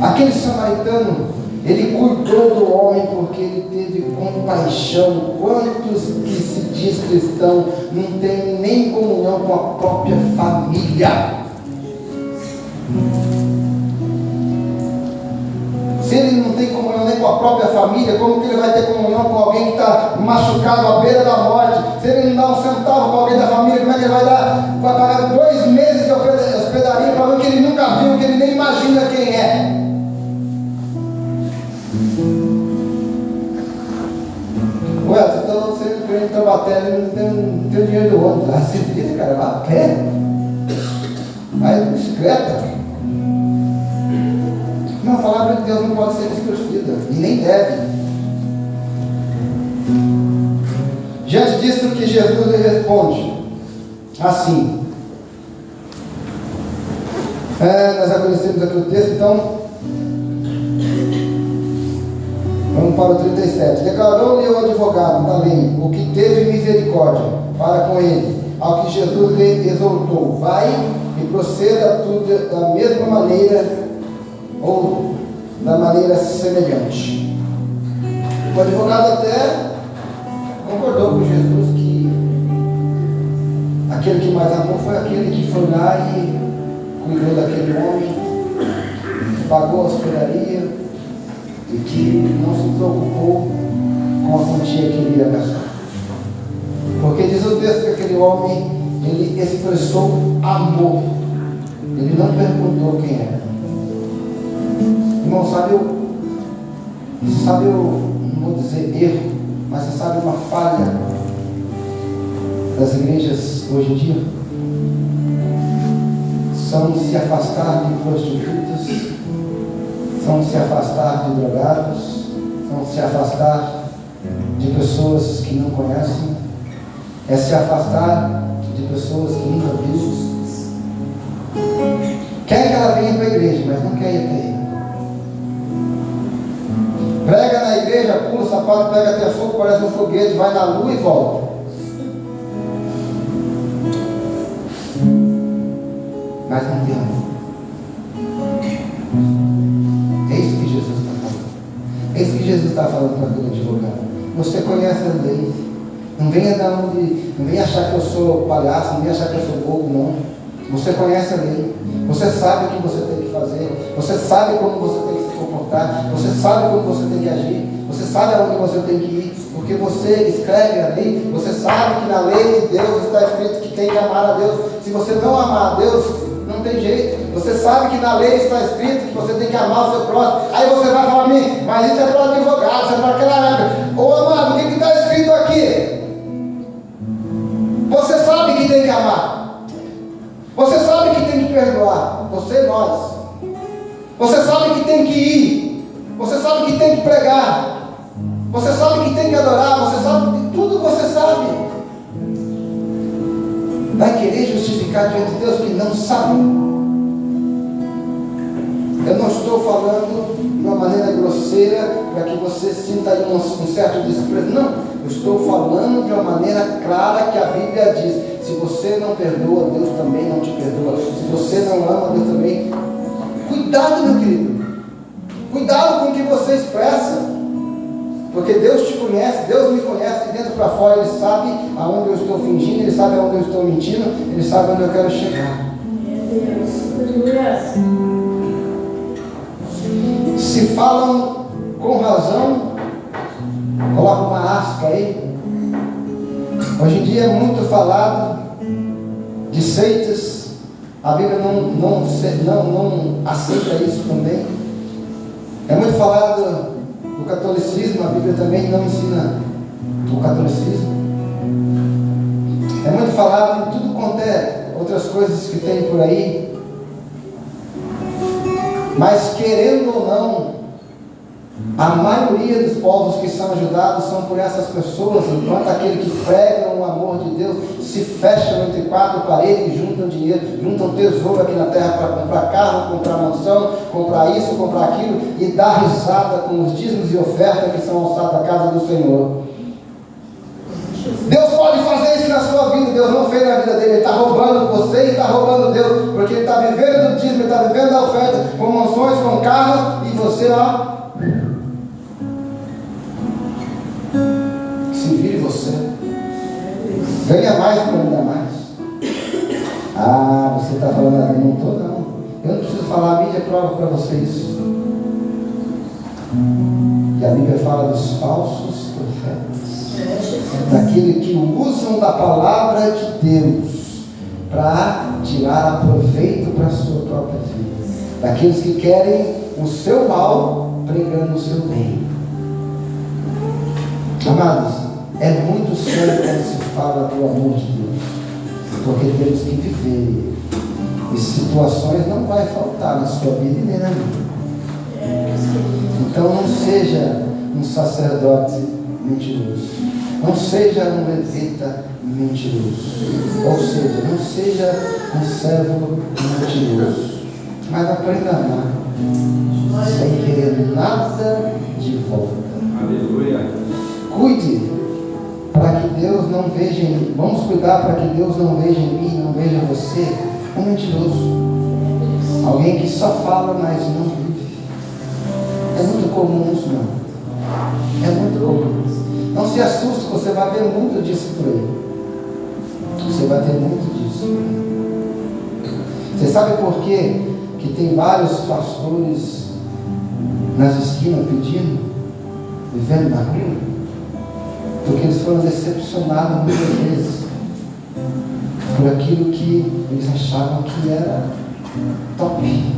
Aquele samaritano, ele cuidou do homem porque ele teve compaixão. Quantos que se diz cristão não tem nem comunhão com a própria família? Se ele não tem comunhão nem com a própria família, como que ele vai ter comunhão com alguém que está machucado à beira da morte? Se ele não dá um centavo para alguém da família, como é que ele vai dar? Vai pagar 2 meses de hospedaria para alguém que ele nunca viu, que ele nem imagina quem é? Ué, você está sendo crente em Taubaté, não tem dinheiro do ônibus. Ah, você fica, cara, vai a pé? Vai de bicicleta? Não, a palavra de Deus não pode ser distorcida, e nem deve. Diante disso que Jesus lhe responde assim. Nós já conhecemos aqui o texto, então vamos para o 37. Declarou-lhe o advogado da lei o que teve misericórdia para com ele, ao que Jesus lhe exortou: vai e proceda tudo da mesma maneira, ou da maneira semelhante. O advogado até concordou com Jesus que aquele que mais amou foi aquele que foi lá e cuidou daquele homem, que pagou a hospedaria e que não se preocupou com a quantia que ele ia gastar. Porque diz o texto que aquele homem, ele expressou amor, ele não perguntou quem era. Irmão, sabe eu não vou dizer erro, mas você sabe uma falha das igrejas hoje em dia? São se afastar de prostitutas, são se afastar de drogados, são se afastar de pessoas que não conhecem, é se afastar de pessoas que nunca viram. Quer que ela venha para a igreja, mas não quer ir até ele. Prega na igreja, pula o sapato, pega até fogo, parece um foguete, vai na lua e volta. Mas não tem amor. É isso que Jesus está falando. É isso que Jesus está falando para aquele advogado. Você conhece as leis. Não venha achar que eu sou palhaço, não venha achar que eu sou bobo, não. Você conhece a lei. Você sabe o que você tem que fazer. Você sabe como você tem que se comportar. Você sabe como você tem que agir. Você sabe aonde você tem que ir. Porque você escreve a lei. Você sabe que na lei de Deus está escrito que tem que amar a Deus. Se você não amar a Deus, não tem jeito. Você sabe que na lei está escrito que você tem que amar o seu próximo. Aí você vai falar a mim, mas isso é para o advogado, isso é para aquela época. Ô amado, o que está escrito aqui? Você sabe que tem que amar. Você sabe que tem que perdoar. Você e nós. Você sabe que tem que ir. Você sabe que tem que pregar. Você sabe que tem que adorar. Você sabe que tudo você sabe. Vai querer justificar diante de Deus que não sabe? Eu não estou falando de uma maneira grosseira para que você sinta aí um certo desprezo. Não, eu estou falando de uma maneira clara que a Bíblia diz: se você não perdoa, Deus também não te perdoa. Se você não ama, Deus também. Cuidado, meu querido. Cuidado com o que você expressa. Porque Deus te conhece, Deus me conhece de dentro para fora. Ele sabe aonde eu estou fingindo, Ele sabe aonde eu estou mentindo, Ele sabe onde eu quero chegar. Se falam com razão, coloca uma aspa aí. Hoje em dia é muito falado de seitas. A Bíblia não aceita isso também. É muito falado do catolicismo. A Bíblia também não ensina o catolicismo. É muito falado em tudo quanto é outras coisas que tem por aí. Mas querendo ou não, a maioria dos povos que são ajudados são por essas pessoas, enquanto aquele que prega o amor de Deus se fecham entre quatro paredes, juntam dinheiro, juntam tesouro aqui na terra para comprar carro, comprar mansão, comprar isso, comprar aquilo e dar risada com os dízimos e ofertas que são alçados da casa do Senhor. Deus pode fazer isso na sua vida. Deus não fez na vida dele. Ele está roubando você e está roubando Deus, porque ele está vivendo do dízimo, ele está vivendo da oferta, com mansões, com carros, e você, ó, se vire você. Ganha mais para me dar mais. Ah, você está falando assim, não estou não. Eu não preciso falar, a mídia prova para você isso. E a Bíblia fala dos falsos profetas, daqueles que usam da palavra de Deus para tirar proveito para a sua própria vida, daqueles que querem o seu mal pregando o seu bem. Amados, é muito sério quando se fala do amor de Deus, porque temos que viver, e situações não vai faltar na sua vida e nem na minha. Então não seja um sacerdote mentiroso, não seja um levita mentiroso, ou seja, não seja um servo mentiroso, mas aprenda a amar, sem querer nada de volta. Aleluia. Cuide para que Deus não veja em mim. Vamos cuidar para que Deus não veja em mim, não veja você um mentiroso, alguém que só fala, mas não vive. É muito comum isso, não? É muito comum. Não se assuste, você vai ver muito disso por aí. Você vai ver muito disso por aí. Você sabe por quê que tem vários pastores nas esquinas pedindo, vivendo na rua? Porque eles foram decepcionados muitas vezes por aquilo que eles achavam que era top,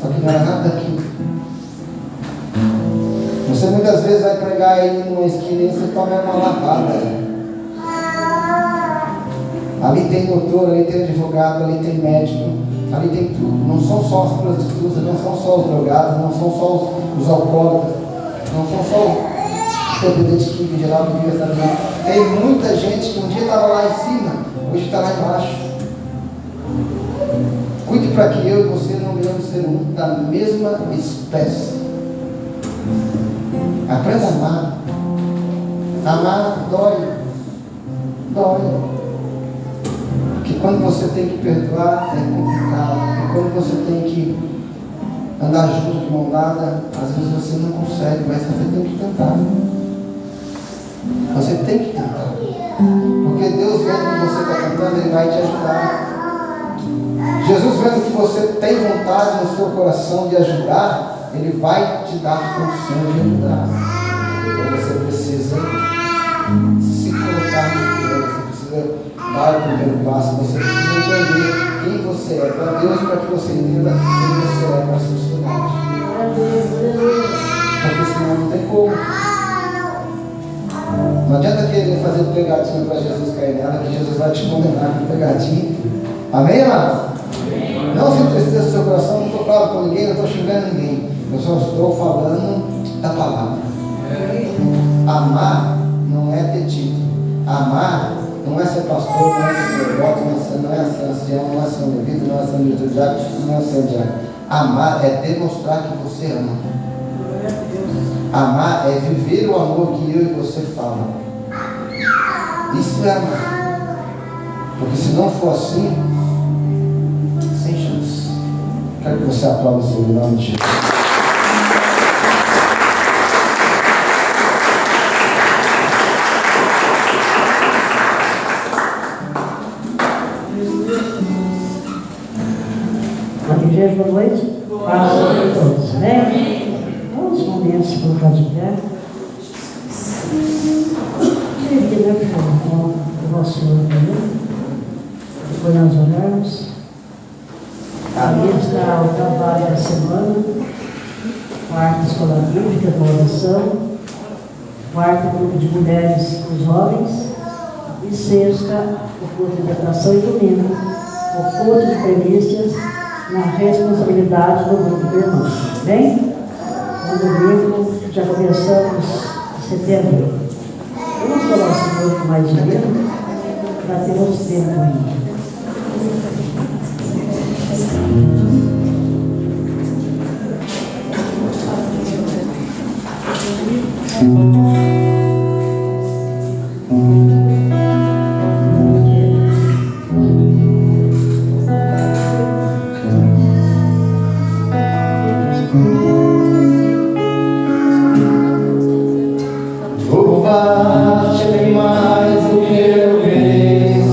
só que não era nada daquilo. Você muitas vezes vai pregar aí numa esquina e você toma uma lavada. Ali tem doutor, ali tem advogado, ali tem médico, ali tem tudo. Não são só as prostitutas, não são só os drogados, não são só os alcoólatras, não são só os dependentes químicos em geral que vivem essa vida. Tem muita gente que um dia estava lá em cima, hoje está lá embaixo. Cuide para que eu e você não venhamos ser um da mesma espécie. Aprenda a amar. Amar dói. Dói. Porque quando você tem que perdoar é complicado. Porque quando você tem que andar junto de mão dada, às vezes você não consegue, mas você tem que tentar. Você tem que tentar. Porque Deus vendo que você está tentando, Ele vai te ajudar. Jesus vendo que você tem vontade no seu coração de ajudar, Ele vai te dar condição de ajudar. Então você precisa se colocar no pé, você precisa dar o primeiro passo, você precisa entender quem você é para Deus, para que você entenda quem você é para a sociedade. Porque senão não tem como. Não adianta querer fazer pegadinha para Jesus cair nela, que Jesus vai te condenar com pegadinha. Amém, amados? Não se entristeça o seu coração, não estou claro com ninguém, não estou xingando ninguém. Eu só estou falando da palavra. Amar não é ter título. Amar não é ser pastor, não é ser sacerdote, não é ser ancião, não é ser um levita, não é ser um liturgiário, não é ser um diácono. Amar é demonstrar que você ama. Amar é viver o amor que eu e você falam. Isso é amar. Porque se não for assim, sem chance. Quero que você aplaude o Senhor em nome de Jesus. igreja, boa noite. Paz a todos. Amém? Vamos momentos para colocar de pé. Queria, né, por o nosso Senhor também. Depois nós oramos. Ali está o trabalho da semana. Quarta escola bíblica, com oração. Quarto grupo de mulheres com os homens. E sexta, o culto de interpretação e domingo, o culto de primícias na responsabilidade do grupo de irmãos. Bem? No domingo já começamos setembro. Vamos falar o Senhor com mais dinheiro para termos tempo ainda. Louvar-te bem mais do que eu mereço.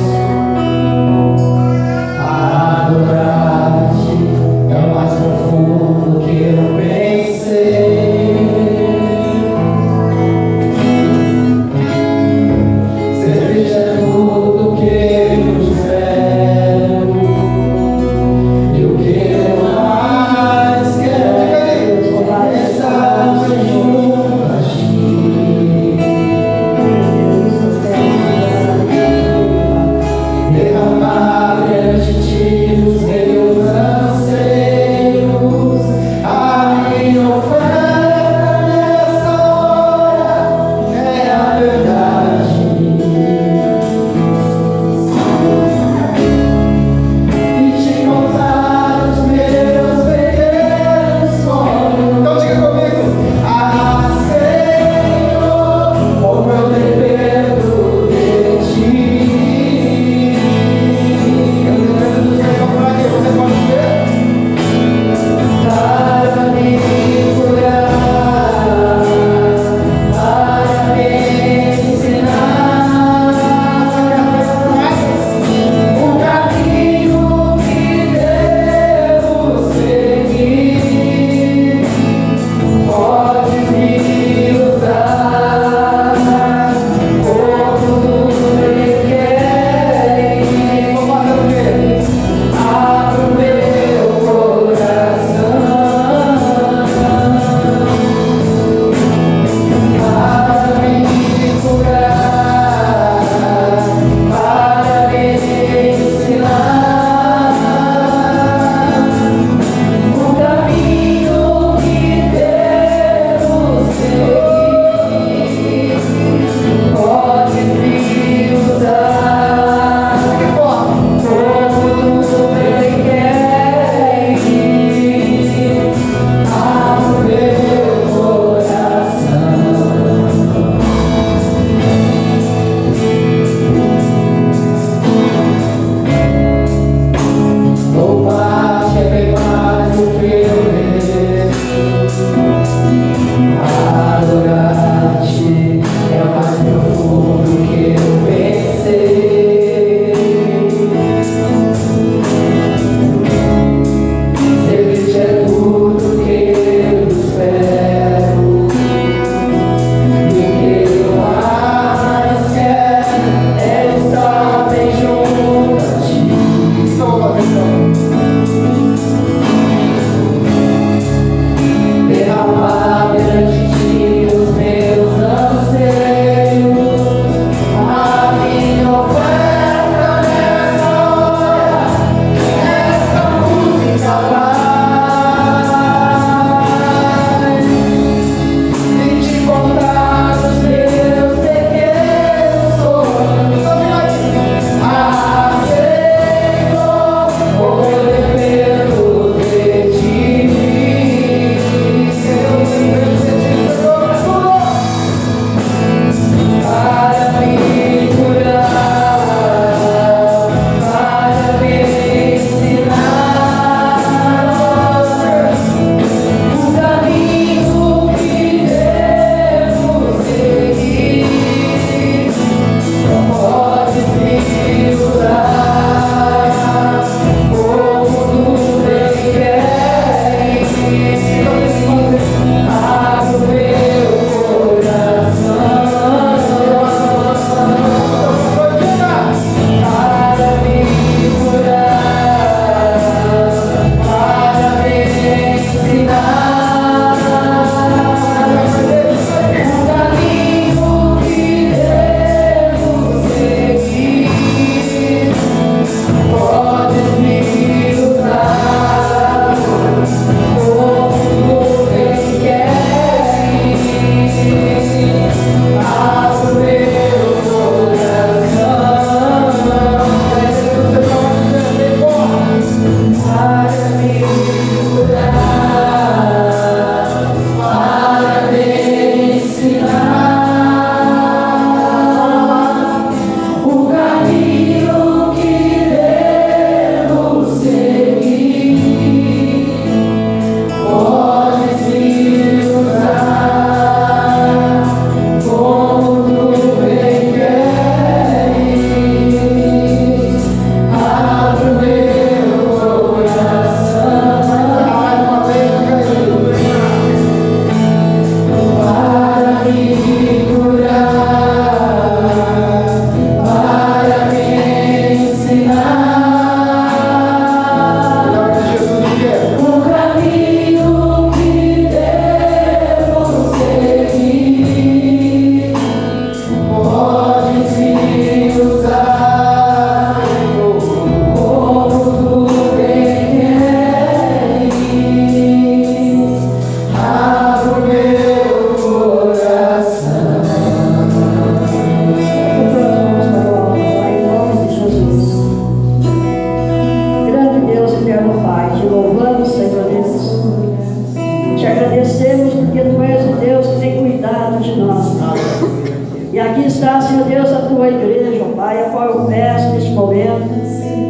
está, Senhor Deus, a tua igreja, ó Pai, a qual eu peço neste momento,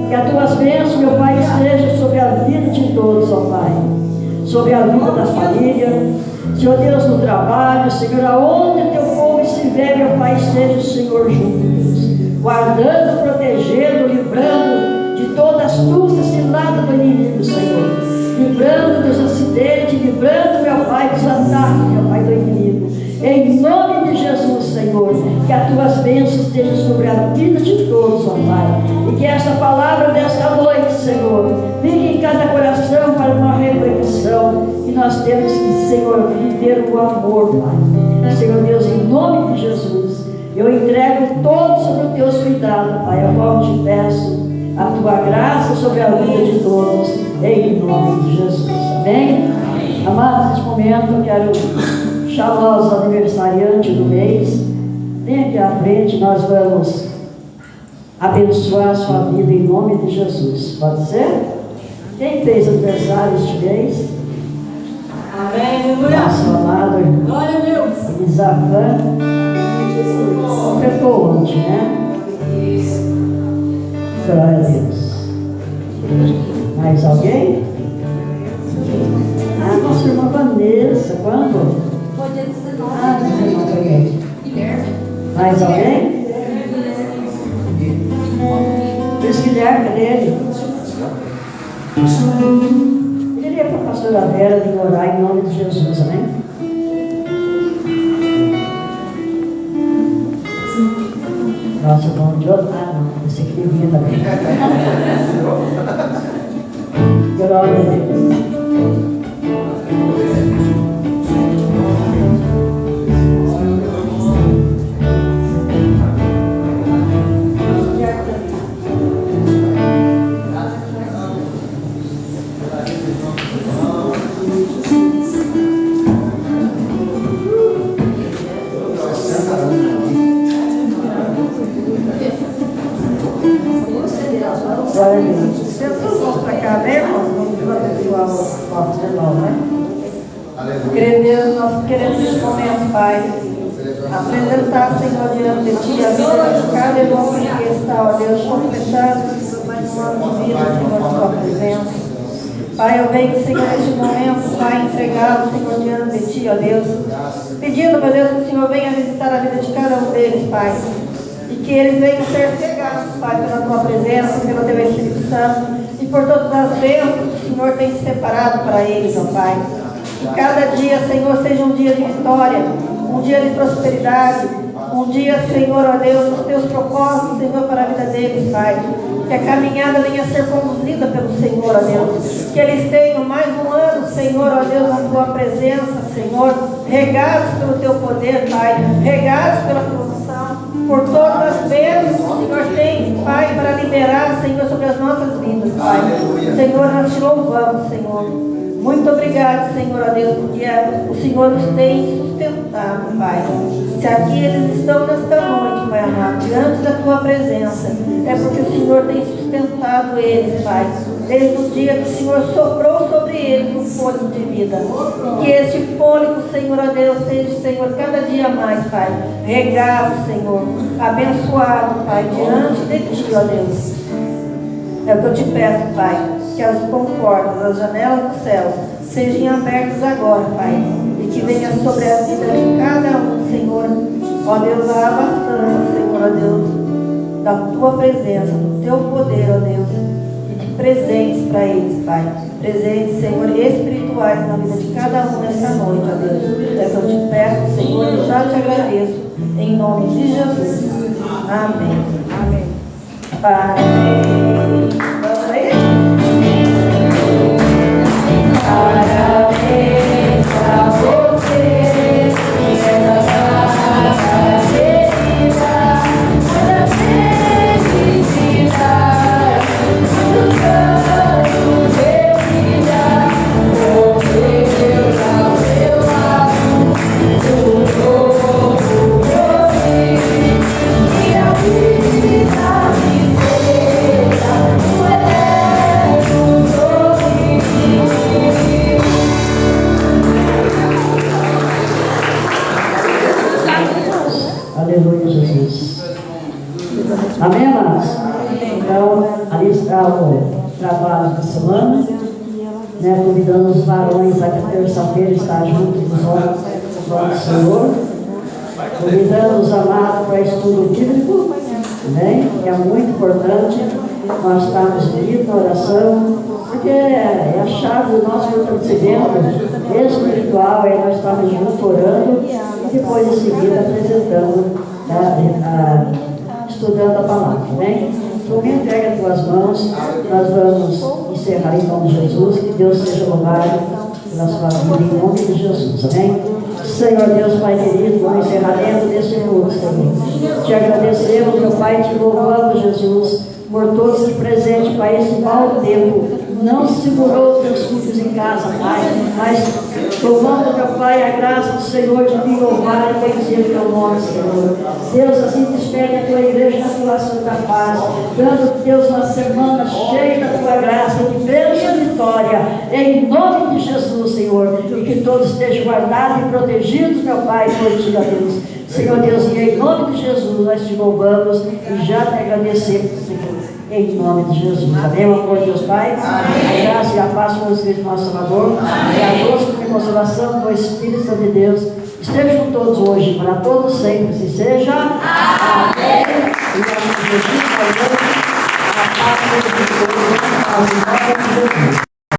que as tuas bênçãos, meu Pai, estejam sobre a vida de todos, ó Pai, sobre a vida da família, Senhor Deus, no trabalho, Senhor, aonde teu povo estiver, meu Pai, esteja o Senhor junto, Deus, guardando, protegendo, livrando de toda astúcia cilada do inimigo, Senhor, livrando dos acidentes, livrando, meu Pai, dos ataques, meu Pai, do inimigo. Em nome de Jesus, Senhor, que as tuas bênçãos estejam sobre a vida de todos, ó Pai. E que esta palavra desta noite, Senhor, fique em cada coração para uma reflexão. E nós temos que, Senhor, viver o amor, Pai. Senhor Deus, em nome de Jesus, eu entrego todo sobre os teus cuidados, Pai, a qual te peço a tua graça sobre a vida de todos, em nome de Jesus. Amém? Amados, neste momento eu quero chamar os aniversariantes do mês. Vem aqui à frente, nós vamos abençoar a sua vida em nome de Jesus. Pode ser? Quem fez aniversário este mês? Amém, Nosso amado glória a Deus. Isafã completou ontem, né? Glória a Deus. Mais alguém? Ah, nossa irmã Vanessa, quando? Foi dia 19. Ah, não peguei. Guilherme. Mais alguém? Diz Guilherme, cadê ele? Eu diria para a pastora Vera de orar em nome de Jesus, amém? Nossa, irmão de outro. Ah, não, esse aqui devia também. Glória a Deus. Glória a Deus. Jesus, vamos para cá, né, irmãos? Vamos abençoar os nossos irmãos, né? Querido Deus, nós queremos nesse momento, Pai, apresentar, Senhor, diante de Ti a vida de cada irmão que está, ó Deus, completando mais um ano de vida, Senhor, na Tua presença. Pai, eu venho, Senhor, neste momento, Pai, entregá-lo, Senhor, diante de Ti, ó Deus, pedindo, meu Deus, que o Senhor venha visitar a vida de cada um deles, Pai. E que eles venham ser pegados, Pai, pela Tua presença, pelo Teu Espírito Santo e por todas as bênçãos que o Senhor tem separado para eles, ó Pai. Que cada dia, Senhor, seja um dia de vitória, um dia de prosperidade, um dia, Senhor, ó Deus, dos Teus propósitos, Senhor, para a vida deles, Pai. Que a caminhada venha a ser conduzida pelo Senhor, ó Deus. Que eles tenham mais um ano, Senhor, ó Deus, na Tua presença, Senhor, regados pelo Teu poder, Pai, regados pela Tua unção, por todas as bênçãos que o Senhor tem, Pai, para liberar, Senhor, sobre as nossas vidas, Pai. Senhor, nós te louvamos, Senhor. Muito obrigado, Senhor, ó Deus, porque o Senhor nos tem sustentado, Pai. Se aqui eles estão nesta noite, Pai amado, diante da Tua presença, é porque o Senhor tem sustentado eles, Pai. Desde o dia que o Senhor soprou sobre eles um fôlego de vida. E que este fôlego, Senhor, ó Deus, seja, Senhor, cada dia mais, Pai, regado, Senhor, abençoado, Pai, diante de Ti, ó Deus. É o que eu te peço, Pai, que as portas, as janelas dos céus sejam abertas agora, Pai, e que venha sobre a vida de cada um, Senhor, ó Deus, a abastança, Senhor, ó Deus, da Tua presença, do Teu poder, ó Deus, e de presentes para eles, Pai, presentes, Senhor, espirituais na vida de cada um nessa noite, ó Deus. É o que eu te peço, Senhor, e já te agradeço, em nome de Jesus. Amém. Amém. Parabéns. Vamos aí? Parabéns pra você, essa data querida, muita felicidade, muitos anos de vida, com Deus ao seu lado, o novo prosseguir, e a vida me seja convidando os varões a terça-feira estar junto dos homens do Senhor. Convidando os amados para estudo bíblico, né? Que é muito importante nós estarmos unidos na oração, porque é a chave do nosso fortalecimento espiritual, é nós estarmos juntos orando e depois em seguida apresentando, estudando a palavra, né? Então me entrega as tuas mãos, nós vamos encerrar em nome de Jesus, que Deus seja louvado pela sua vida em nome de Jesus, amém? Senhor Deus, Pai querido, no encerramento deste culto, Senhor, te agradecemos, meu Pai, te louvamos, Jesus, por todos que presentes, Pai, esse mau tempo, não segurou teus filhos em casa, Pai, mas louvando, meu Pai, a graça do Senhor de me louvar e bendizer o teu nome, Senhor. Deus, assim desperte a tua igreja na tua santa paz, dando, Deus, uma semana cheia da tua graça, de bênção e vitória, em nome de Jesus, Senhor, e que todos estejam guardados e protegidos, meu Pai, por ti, ó Deus. Senhor Deus, e em nome de Jesus nós te louvamos e já te agradecemos, Senhor. Em nome de Jesus. Amém, amor de Deus Pai. Amém. A graça e a paz com os Cristo nosso Salvador. E a luz e a consolação do Espírito Santo de Deus estejam com todos hoje, para todos sempre. Se seja. Amém. E a paz de Jesus.